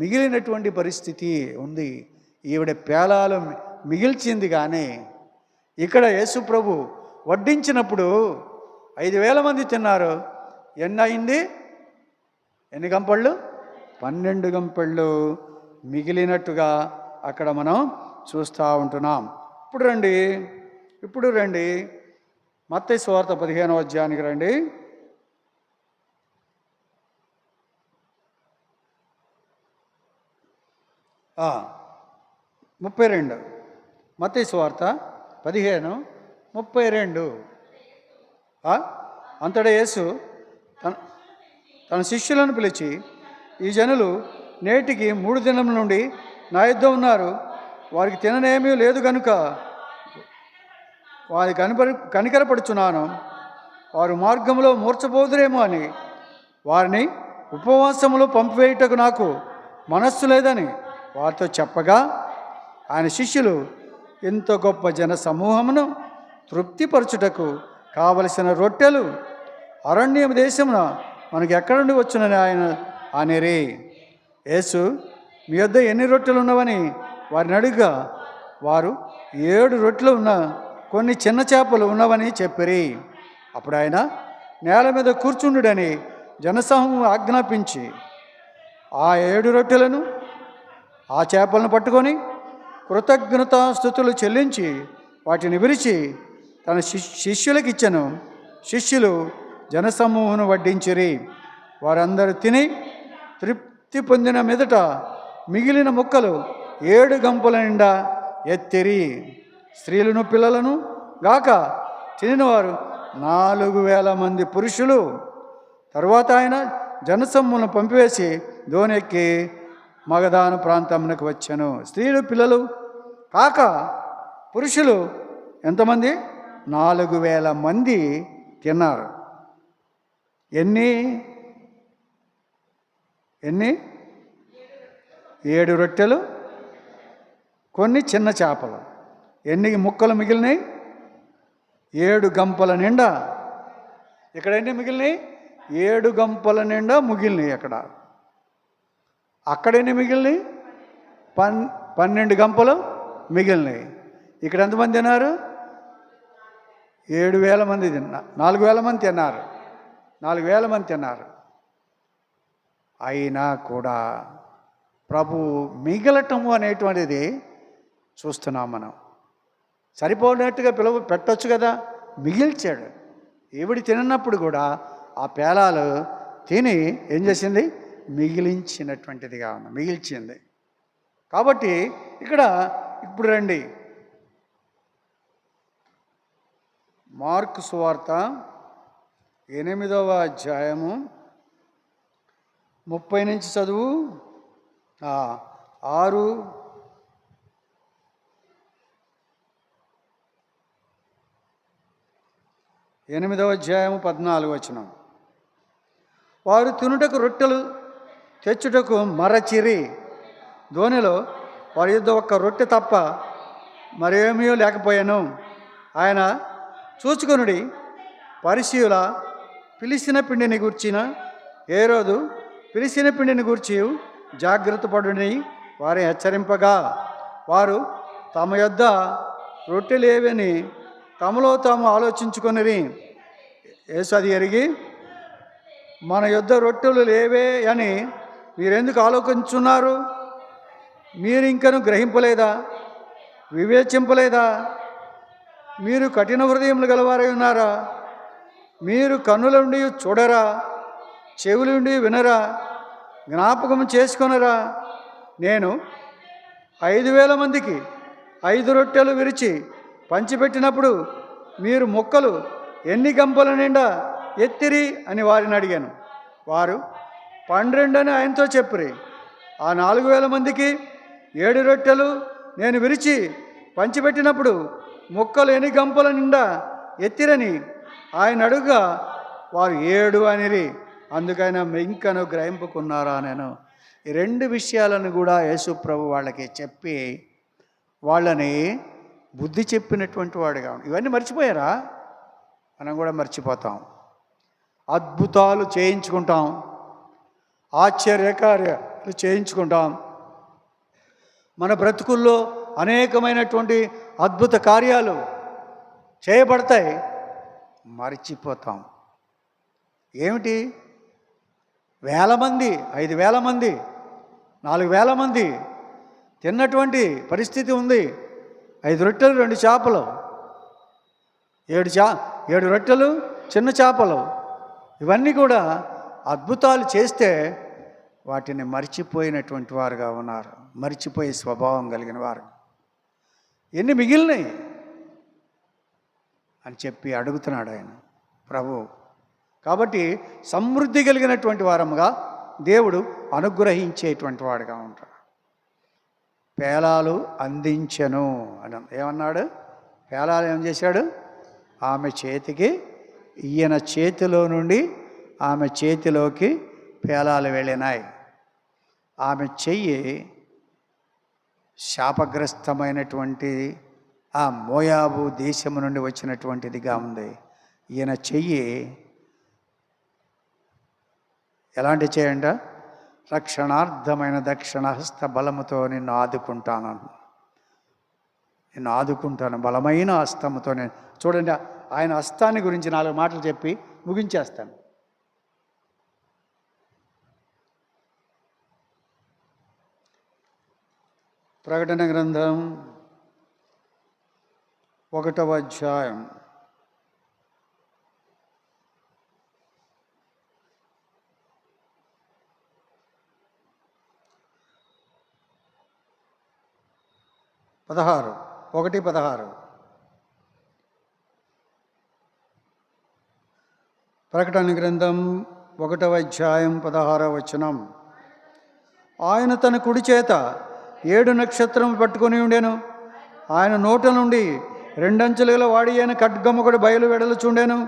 మిగిలినటువంటి పరిస్థితి ఉంది. ఈవిడ పేలాలు మిగిల్చింది. కానీ ఇక్కడ యేసు ప్రభు వడ్డించినప్పుడు 5,000 మంది తిన్నారు. ఎన్ని అయింది? ఎన్ని గంపళ్ళు? 12 గంపళ్ళు మిగిలినట్టుగా అక్కడ మనం చూస్తూ ఉంటున్నాం. ఇప్పుడు రండి మత్తయి సువార్త 15వ అధ్యాయానికి రండి. 32 మత్తయి సువార్త 15:32. అంతటా యేసు తన శిష్యులను పిలిచి, ఈ జనులు నేటికి 3 దినముల నుండి నా యొద్ద ఉన్నారు, వారికి తిననేమీ లేదు కనుక వారి కనికరపడుచున్నాను. వారు మార్గంలో మూర్చబోదురేమో అని వారిని ఉపవాసములో పంపివేయుటకు నాకు మనస్సు లేదని వారితో చెప్పగా, ఆయన శిష్యులు ఇంత గొప్ప జన సమూహమును తృప్తిపరచుటకు కావలసిన రొట్టెలు అరణ్య దేశమున మనకి ఎక్కడి నుండి వచ్చునని ఆయన అనేరి. యేసు, మీ వద్ద ఎన్ని రొట్టెలు ఉన్నవని వారిని అడుగుగా, వారు 7 రొట్టెలు ఉన్న కొన్ని చిన్న చేపలు ఉన్నవని చెప్పిరి. అప్పుడు ఆయన నేల మీద కూర్చుండుడని జనసమూహం ఆజ్ఞాపించి ఆ 7 రొట్టెలను ఆ చేపలను పట్టుకొని కృతజ్ఞతాస్తుతులు చెల్లించి వాటిని విరిచి తన శిష్యులకు ఇచ్చెను. శిష్యులు జనసమూహను వడ్డించిరి. వారందరూ తిని తృప్తి పొందిన మీదట మిగిలిన ముక్కలు 7 గంపల నిండా ఎత్తిరి. స్త్రీలను పిల్లలను గాక తినిన వారు 4,000 మంది పురుషులు. తరువాత ఆయన జనసమూహను పంపివేసి దోనెక్కి మగదాను ప్రాంతమునకు వచ్చాను. స్త్రీలు పిల్లలు కాక పురుషులు ఎంతమంది? 4,000 మంది తిన్నారు. ఎన్ని 7 రొట్టెలు, కొన్ని చిన్న చేపలు. ఎన్ని ముక్కలు మిగిలినాయి? 7 గంపల నిండా. ఇక్కడ ఎన్ని మిగిలినాయి? 7 గంపల నిండా మిగిలినాయి. అక్కడ ఎన్ని మిగిలినాయి? 12 గంపలు మిగిలినాయి. ఇక్కడ ఎంతమంది తిన్నారు? 7,000 మంది తిన్నారు. 4,000 మంది తిన్నారు. 4,000 మంది తిన్నారు. అయినా కూడా ప్రభు మిగలటము అనేటువంటిది చూస్తున్నాం మనం. సరిపోయినట్టుగా పెట్టొచ్చు కదా, మిగిల్చాడు. ఈవిడి తినప్పుడు కూడా ఆ పేలాలు తిని ఏం చేసింది? మిగిలించినటువంటిదిగా ఉంది, మిగిల్చింది. కాబట్టి ఇక్కడ ఇప్పుడు రండి, మార్కు సువార్త 8వ అధ్యాయము 30 నుంచి చదువు. 6 8వ అధ్యాయము 14 వచనం. వారు తినుటకు రొట్టెలు తెచ్చుటకు మరచిరి. దోణిలో వారి యొద్ద ఒక్క రొట్టె తప్ప మరేమీ లేకపోయాను. ఆయన చూచుకొనుడి, పరిసయ్యుల పిలిచిన పిండిని గూర్చిన హేరోదు పిలిచిన పిండిని గూర్చి జాగ్రత్త పడుని వారి హెచ్చరింపగా, వారు తమ యొద్ద రొట్టెలేవని తమలో తాము ఆలోచించుకొనిరి. యేసు అది ఎరిగి, మన యొద్ద రొట్టెలు లేవే అని మీరెందుకు ఆలోచించున్నారు? మీరు ఇంకను గ్రహింపలేదా? వివేచింపలేదా? మీరు కఠిన హృదయములు గలవారై ఉన్నారా? మీరు కన్నుల నుండి చూడరా, చెవుల నుండి వినరా, జ్ఞాపకం చేసుకొనరా? నేను 5,000 మందికి 5 రొట్టెలు విరిచి పంచిపెట్టినప్పుడు మీరు ముక్కలు ఎన్ని గంపల నిండా ఎత్తిరి అని వారిని అడిగాను. వారు 12 అని ఆయనతో చెప్పిరి. ఆ 4,000 మందికి 7 రొట్టెలు నేను విరిచి పంచిపెట్టినప్పుడు ముక్కలు ఎన్ని గంపల నిండా ఎత్తిరని ఆయన అడుగుగా వారు 7 అనిరి. అందుకైనా ఇంకను గ్రహింపుకున్నారా? నేను ఈ 2 విషయాలను కూడా యేసు ప్రభు వాళ్ళకి చెప్పి వాళ్ళని బుద్ధి చెప్పినటువంటి వాడుగా. ఇవన్నీ మర్చిపోయారా? మనం కూడా మర్చిపోతాం. అద్భుతాలు చేయించుకుంటాం, ఆశ్చర్యకార్యాలు చేయించుకుంటాం. మన బ్రతుకుల్లో అనేకమైనటువంటి అద్భుత కార్యాలు చేయబడతాయి, మర్చిపోతాం. ఏమిటి? 1,000 మంది, 5,000 మంది, 4,000 మంది తిన్నటువంటి పరిస్థితి ఉంది. 5 రొట్టెలు 2 చేపలు, 7 రొట్టెలు చిన్న చేపలు, ఇవన్నీ కూడా అద్భుతాలు చేస్తే వాటిని మర్చిపోయినటువంటి వారుగా ఉన్నారు. మర్చిపోయే స్వభావం కలిగిన వారు. ఎన్ని మిగిలినాయి అని చెప్పి అడుగుతున్నాడు ఆయన ప్రభు. కాబట్టి సమృద్ధి కలిగినటువంటి వారముగా దేవుడు అనుగ్రహించేటువంటి వాడుగా ఉంటాడు. పేలాలు అందించెను అని ఏమన్నాడు? పేలాలు ఏం చేశాడు? ఆమె చేతికి, ఈయన చేతిలో నుండి ఆమె చేతిలోకి పేలాలు వెళ్ళినాయి. ఆమె చెయ్యి శాపగ్రస్తమైనటువంటి ఆ మోయాబు దేశము నుండి వచ్చినటువంటిదిగా ఉంది. ఈయన చెయ్యి ఎలాంటి చేయంట? రక్షణార్థమైన దక్షిణ హస్త బలముతో నిన్ను ఆదుకుంటాను, నిన్ను ఆదుకుంటాను, బలమైన హస్తముతో. నేను చూడండి, ఆయన హస్తాన్ని గురించి 4 మాటలు చెప్పి ముగించేస్తాను. ప్రకటన గ్రంథం 1వ అధ్యాయం 1:16. ప్రకటన గ్రంథం 1వ అధ్యాయం 16వ వచనం. ఆయన తన కుడి చేత 7 నక్షత్రం పట్టుకొని ఉండెను. ఆయన నోట నుండి 2 అంచెల వాడి అయిన ఖడ్గము ఒకటి బయలు వెడలుచుండెను.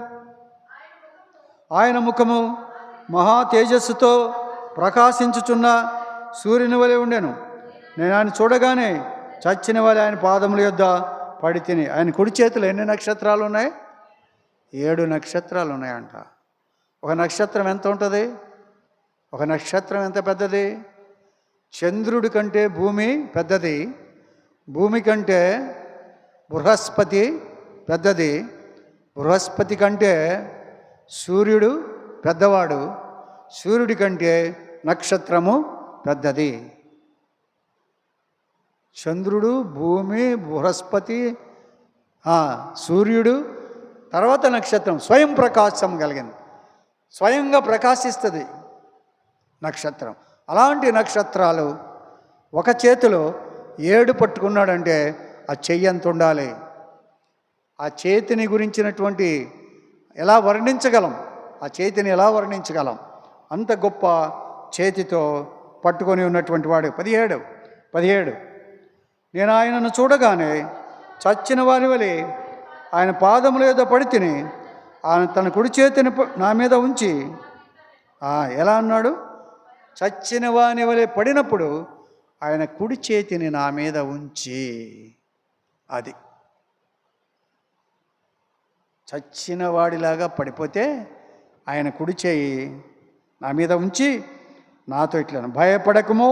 ఆయన ముఖము మహా తేజస్సుతో ప్రకాశించుచున్న సూర్యుని వలె ఉండెను. నేను ఆయన చూడగానే చచ్చిన వలె ఆయన పాదముల యొద్ద పడి తిని. ఆయన కుడి చేతిలో ఎన్ని నక్షత్రాలు ఉన్నాయి? 7 నక్షత్రాలు ఉన్నాయంట. ఒక నక్షత్రం ఎంత ఉంటుంది? ఒక నక్షత్రం ఎంత పెద్దది? చంద్రుడి కంటే భూమి పెద్దది, భూమి కంటే బృహస్పతి పెద్దది, బృహస్పతి కంటే సూర్యుడు పెద్దవాడు, సూర్యుడి కంటే నక్షత్రము పెద్దది. చంద్రుడు, భూమి, బృహస్పతి, సూర్యుడు, తర్వాత నక్షత్రం. స్వయం ప్రకాశం కలిగింది, స్వయంగా ప్రకాశిస్తుంది నక్షత్రం. అలాంటి నక్షత్రాలు ఒక చేతిలో 7 పట్టుకున్నాడంటే ఆ చెయ్యి ఎంత ఉండాలి? ఆ చేతిని గురించినటువంటి ఎలా వర్ణించగలం? ఆ చేతిని ఎలా వర్ణించగలం? అంత గొప్ప చేతితో పట్టుకొని ఉన్నటువంటి వాడు. 17 నేను ఆయనను చూడగానే చచ్చిన వారి వలె ఆయన పాదముల మీద పడి తిని, ఆయన తన కుడి చేతిని నా మీద ఉంచి, ఎలా అన్నాడు? చచ్చిన వాని వలె పడినప్పుడు ఆయన కుడి చేతిని నా మీద ఉంచి, అది చచ్చిన వాడిలాగా పడిపోతే ఆయన కుడి చేయి నా మీద ఉంచి నాతో ఇట్లను, భయపడకము,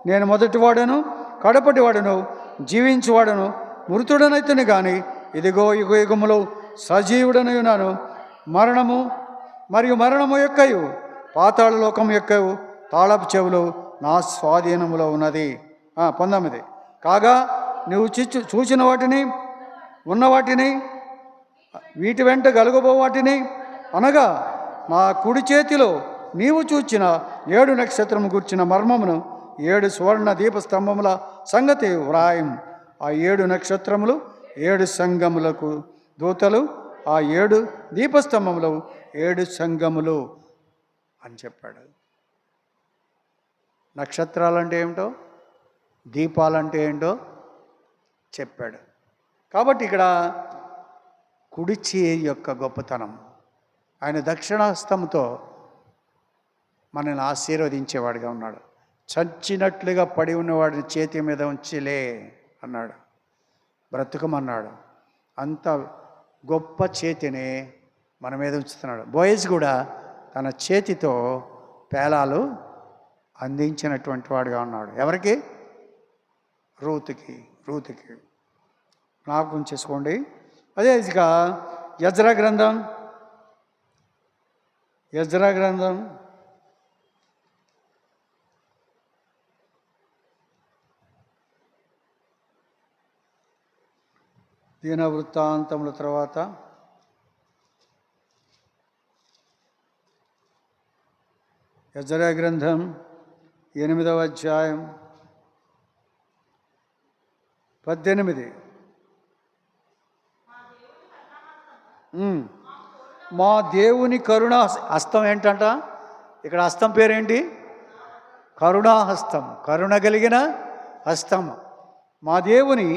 నేను మొదటివాడను కడపటివాడను జీవించువాడను, మృతుడనైతుని కానీ ఇదిగో యుగ యుగములో సజీవుడనై ఉన్నాను. మరణము మరియు మరణము యొక్కయు పాతాళ లోకం యొక్కయు తాళపు చెవులు నా స్వాధీనములో ఉన్నది. 19 కాగా నువ్వు చూచిన వాటిని, ఉన్న వాటిని, వీటి వెంట గలుగబో వాటిని, అనగా నా కుడి చేతిలో నీవు చూచిన 7 నక్షత్రము గూర్చిన మర్మమును, 7 సువర్ణ దీపస్తంభముల సంగతి వ్రాయం. ఆ 7 నక్షత్రములు 7 సంఘములకు దూతలు, ఆ 7 దీపస్తంభములు 7 సంఘములు అని చెప్పాడు. నక్షత్రాలంటే ఏమిటో, దీపాలంటే ఏంటో చెప్పాడు. కాబట్టి ఇక్కడ కుడి చేయి యొక్క గొప్పతనం, ఆయన దక్షిణాస్తముతో మనల్ని ఆశీర్వదించేవాడిగా ఉన్నాడు. చచ్చినట్లుగా పడి ఉన్నవాడిని చేతి మీద ఉంచిలే అన్నాడు, బ్రతుకమన్నాడు. అంత గొప్ప చేతిని మన మీద ఉంచుతున్నాడు. బోయజ్ కూడా తన చేతితో పేలాలు అందించినటువంటి వాడుగా ఉన్నాడు. ఎవరికి? రూతుకి జ్ఞాపకం చేసుకోండి. అదే ఇక యెజ్రా గ్రంథం 'దీన వృత్తాంతముల తర్వాత యెజ్రా గ్రంథం 8వ అధ్యాయం 18. మా దేవుని కరుణ హస్తం ఏంటంట? ఇక్కడ హస్తం పేరేంటి? కరుణాహస్తం, కరుణ కలిగిన హస్తము. మా దేవుని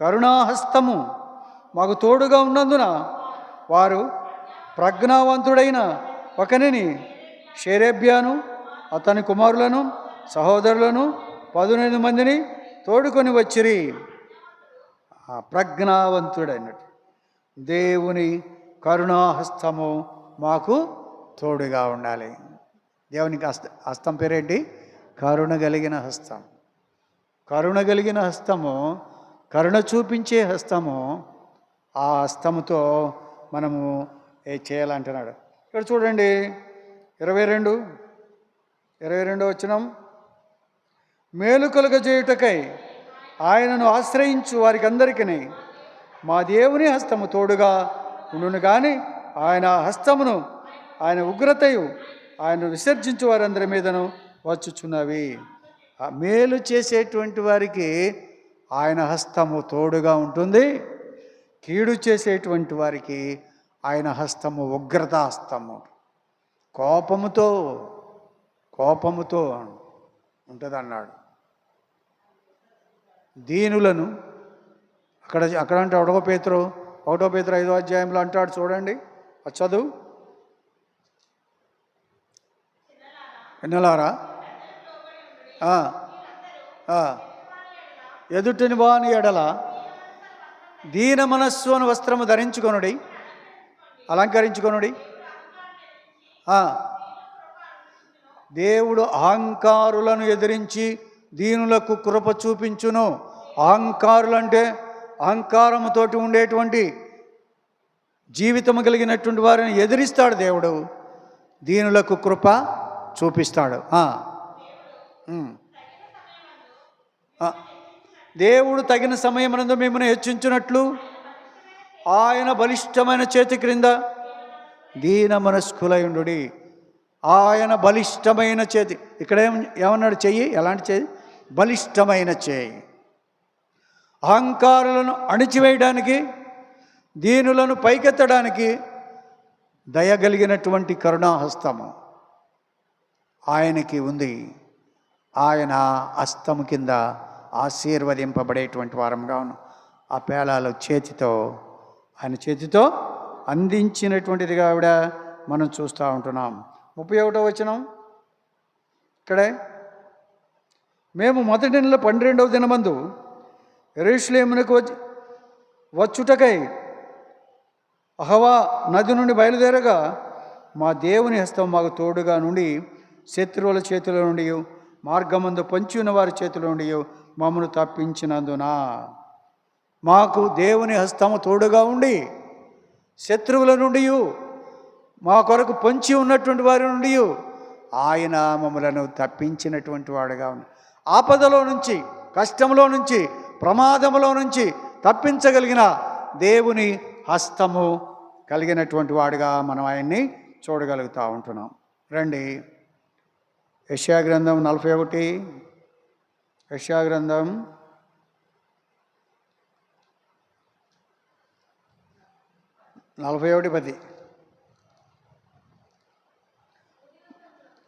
కరుణాహస్తము మాకు తోడుగా ఉన్నందున వారు ప్రజ్ఞావంతుడైన ఒకనిని, షేరేబ్యాను అతని కుమారులను సహోదరులను 18 మందిని తోడుకొని వచ్చిరి. ప్రజ్ఞావంతుడైనట్టు దేవుని కరుణాహస్తము మాకు తోడుగా ఉండాలి. దేవునికి హస్తం పేరేంటి? కరుణ కలిగిన హస్తం. కరుణ కలిగిన హస్తము, కరుణ చూపించే హస్తము. ఆ హస్తముతో మనము చేయాలంటున్నాడు. ఇక్కడ చూడండి 22 వచనం. మేలు కలుగజేయుటకై ఆయనను ఆశ్రయించు వారికి అందరికీ మా దేవుని హస్తము తోడుగా ఉండును కానీ ఆయన హస్తమును, ఆయన ఉగ్రతయు ఆయన విసర్జించు వారందరి మీదను వచ్చుచున్నవి. మేలు చేసేటువంటి వారికి ఆయన హస్తము తోడుగా ఉంటుంది. కీడు చేసేటువంటి వారికి ఆయన హస్తము ఉగ్రత హస్తము, కోపముతో ఉంటుంది అన్నాడు. దీనులను అక్కడ అంటే 1 పేతురు 5వ అధ్యాయంలో అంటాడు. చూడండి చదువు. విన్నలారా, ఎదుటిని వాని ఎడల దీన మనస్సు అని వస్త్రము ధరించుకొనుడి, అలంకరించుకొనుడి. దేవుడు అహంకారులను ఎదిరించి దీనులకు కృప చూపించును. అహంకారులంటే అహంకారముతోటి ఉండేటువంటి జీవితము కలిగినటువంటి వారిని ఎదిరిస్తాడు దేవుడు, దీనులకు కృప చూపిస్తాడు. దేవుడు తగిన సమయమునందు మిమ్మల్ని హెచ్చించినట్లు ఆయన బలిష్టమైన చేతి క్రింద దీన మనస్కులయుండు. ఆయన బలిష్టమైన చేతి, ఇక్కడ ఏమన్నాడు? చెయ్యి. ఎలాంటి చేయి? బలిష్టమైన చేయి. అహంకారులను అణిచివేయడానికి, దీనులను పైకెత్తడానికి దయగలిగినటువంటి కరుణాహస్తము ఆయనకి ఉంది. ఆయన హస్తము కింద ఆశీర్వదింపబడేటువంటి వారంగా ఉన్నాం. ఆ పేలాలు ఆయన చేతితో అందించినటువంటిదిగా ఆవిడ మనం చూస్తూ ఉంటున్నాం. 31వ వచనం ఇక్కడే. మేము మొదటి నెల 12వ దినమందు యెరూషలేమునకు వచ్చుటకై అహవా నది నుండి బయలుదేరగా మా దేవుని హస్తం మాకు తోడుగా నుండి శత్రువుల చేతిలో నుండి, మార్గమందు పొంచి ఉన్న వారి చేతిలో నుండి మమ్మను తప్పించినందున, మాకు దేవుని హస్తము తోడుగా ఉండి శత్రువుల నుండి, మా కొరకు పొంచి ఉన్నటువంటి వారి నుండి ఆయన మమ్మలను తప్పించినటువంటి వాడుగా ఉంది. ఆపదలో నుంచి, కష్టంలో నుంచి, ప్రమాదంలో నుంచి తప్పించగలిగిన దేవుని హస్తము కలిగినటువంటి వాడుగా మనం ఆయన్ని చూడగలుగుతూ ఉంటున్నాం. రండి, యెషయా గ్రంథం 41. యెషయా గ్రంథం 41:10.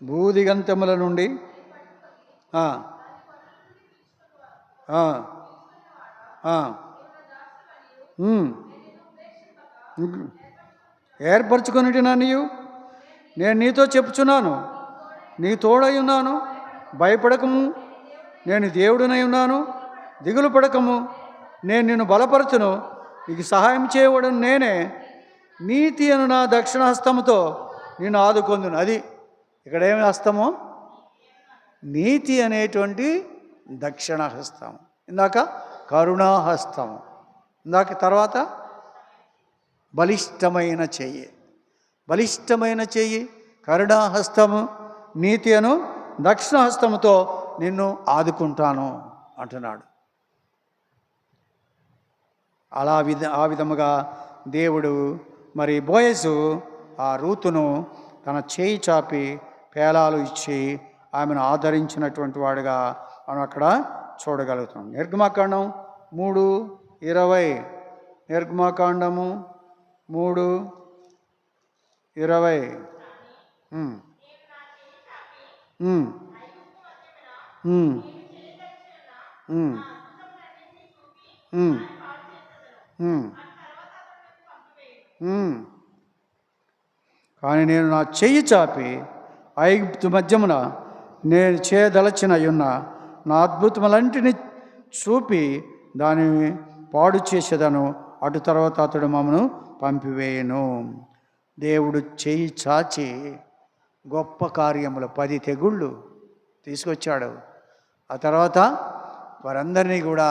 భూదిగంతముల నుండి ఏర్పరచుకొనిటి నన్ను నేను నీతో చెప్పుచున్నాను, నీ తోడై ఉన్నాను, భయపడకము, నేను దేవుడినై ఉన్నాను, దిగులు పడకము, నేను నిన్ను బలపరచును, నీకు సహాయం చేయవడం నేనే, నీతి అను నా దక్షిణ హస్తముతో నేను ఆదుకొందును. అది ఇక్కడ ఏమి హస్తము? నీతి అనేటువంటి దక్షిణ హస్తము. ఇందాక కరుణాహస్తము, ఇందాక తర్వాత బలిష్టమైన చెయ్యి. బలిష్టమైన చెయ్యి, కరుణాహస్తము, నీతి అను దక్షిణ హస్తముతో నిన్ను ఆదుకుంటాను అంటున్నాడు. ఆ విధముగా దేవుడు మరి బోయజు ఆ రూతును తన చేయి చాపి పేలాలు ఇచ్చి ఆమెను ఆదరించినటువంటి వాడుగా మనం అక్కడ చూడగలుగుతాం. నిర్గమాకాండం 3:20. నిర్గమాకాండము 3:20. ఉమ్, ఉమ్, ఉమ్, ఉమ్, ఉమ్, ఉమ్, ఉమ్. కానీ నేను నా చెయ్యి చాపి ఐగుప్తు మధ్యమున నేను చేయదలచిన ఉన్న నా అద్భుతములంటిని చూపి దానిని పాడు చేసేదను. అటు తర్వాత అతడు మమ్మను పంపివేయను. దేవుడు చెయ్యి చాచి గొప్ప కార్యములు 10 తెగుళ్ళు తీసుకొచ్చాడు. ఆ తర్వాత వారందరినీ కూడా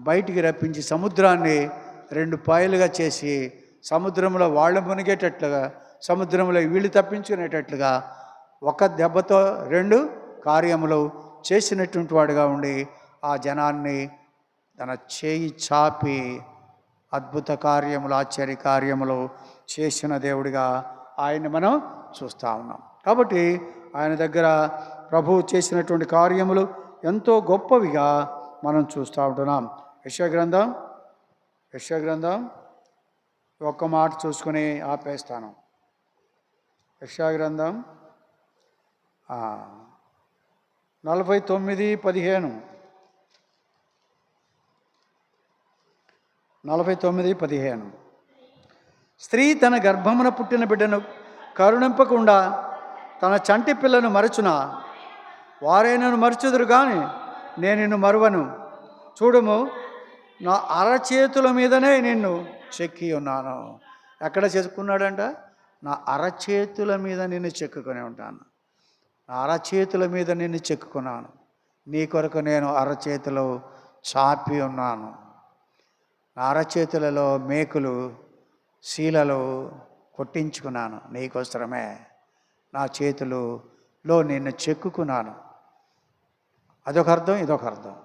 బయటికి రప్పించి సముద్రాన్ని 2 పాయలుగా చేసి సముద్రంలో వాళ్ళు మునిగేటట్లుగా, సముద్రంలో వీళ్ళు తప్పించుకునేటట్లుగా ఒక దెబ్బతో 2 కార్యములు చేసినటువంటి వాడుగా ఉండి ఆ జనాన్ని తన చేయి చాపి అద్భుత కార్యములు, ఆశ్చర్య కార్యములు చేసిన దేవుడిగా ఆయన్ని మనం చూస్తూ ఉన్నాం. కాబట్టి ఆయన దగ్గర ప్రభువు చేసినటువంటి కార్యములు ఎంతో గొప్పవిగా మనం చూస్తూ ఉంటున్నాం. యెషయా గ్రంథం ఒక్క మాట చూసుకుని ఆపేస్తాను. యెషయా గ్రంథం 49:15. 49:15. స్త్రీ తన గర్భమున పుట్టిన బిడ్డను కరుణింపకుండా తన చంటి పిల్లను మరచున వారైనను మరచుదురు కానీ నేను నిన్ను మరువను. చూడుము, నా అరచేతుల మీదనే నిన్ను చెక్కి ఉన్నాను. ఎక్కడ చెక్కున్నాడంట? నా అరచేతుల మీద నిన్ను చెక్కుకొని ఉంటాను. నా అరచేతుల మీద నిన్ను చెక్కుకున్నాను. నీ కొరకు నేను అరచేతులు చాపి ఉన్నాను. నా అరచేతులలో మేకులు, శీలలు కొట్టించుకున్నాను. నీకోసరమే నా చేతులలో నిన్ను చెక్కుకున్నాను. అదొక అర్థం, ఇదొక అర్థం.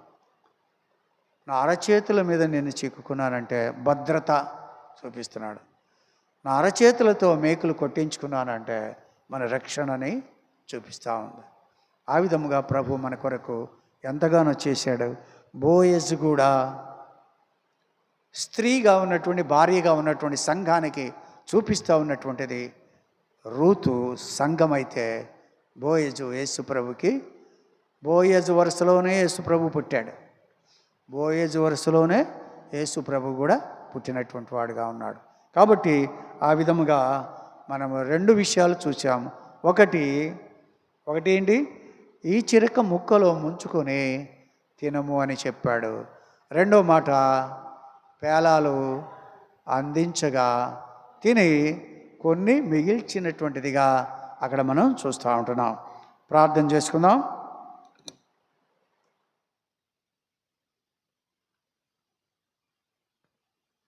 నా అరచేతుల మీద నిన్ను చిక్కుకున్నానంటే భద్రత చూపిస్తున్నాడు. నా అరచేతులతో మేకులు కొట్టించుకున్నానంటే మన రక్షణని చూపిస్తూ ఉంది. ఆ విధముగా ప్రభు మన కొరకు ఎంతగానో చేశాడు. బోయజు కూడా స్త్రీగా ఉన్నటువంటి, భార్యగా ఉన్నటువంటి సంఘానికి చూపిస్తూ ఉన్నటువంటిది. రూతు సంఘమైతే బోయజు యేసు ప్రభుకి, బోయజు వరుసలోనే యేసు ప్రభు పుట్టాడు. బోయజు వరుసలోనే యేసు ప్రభు కూడా పుట్టినటువంటి వాడుగా ఉన్నాడు. కాబట్టి ఆ విధముగా మనము 2 విషయాలు చూసాము. ఒకటి ఏంటి? ఈ చిరక ముక్కలో ముంచుకొని తినము అని చెప్పాడు. రెండో మాట, పేలాలు అందించగా తిని కొన్ని మిగిల్చినటువంటిదిగా అక్కడ మనం చూస్తూ ఉంటున్నాం. ప్రార్థన చేసుకుందాం.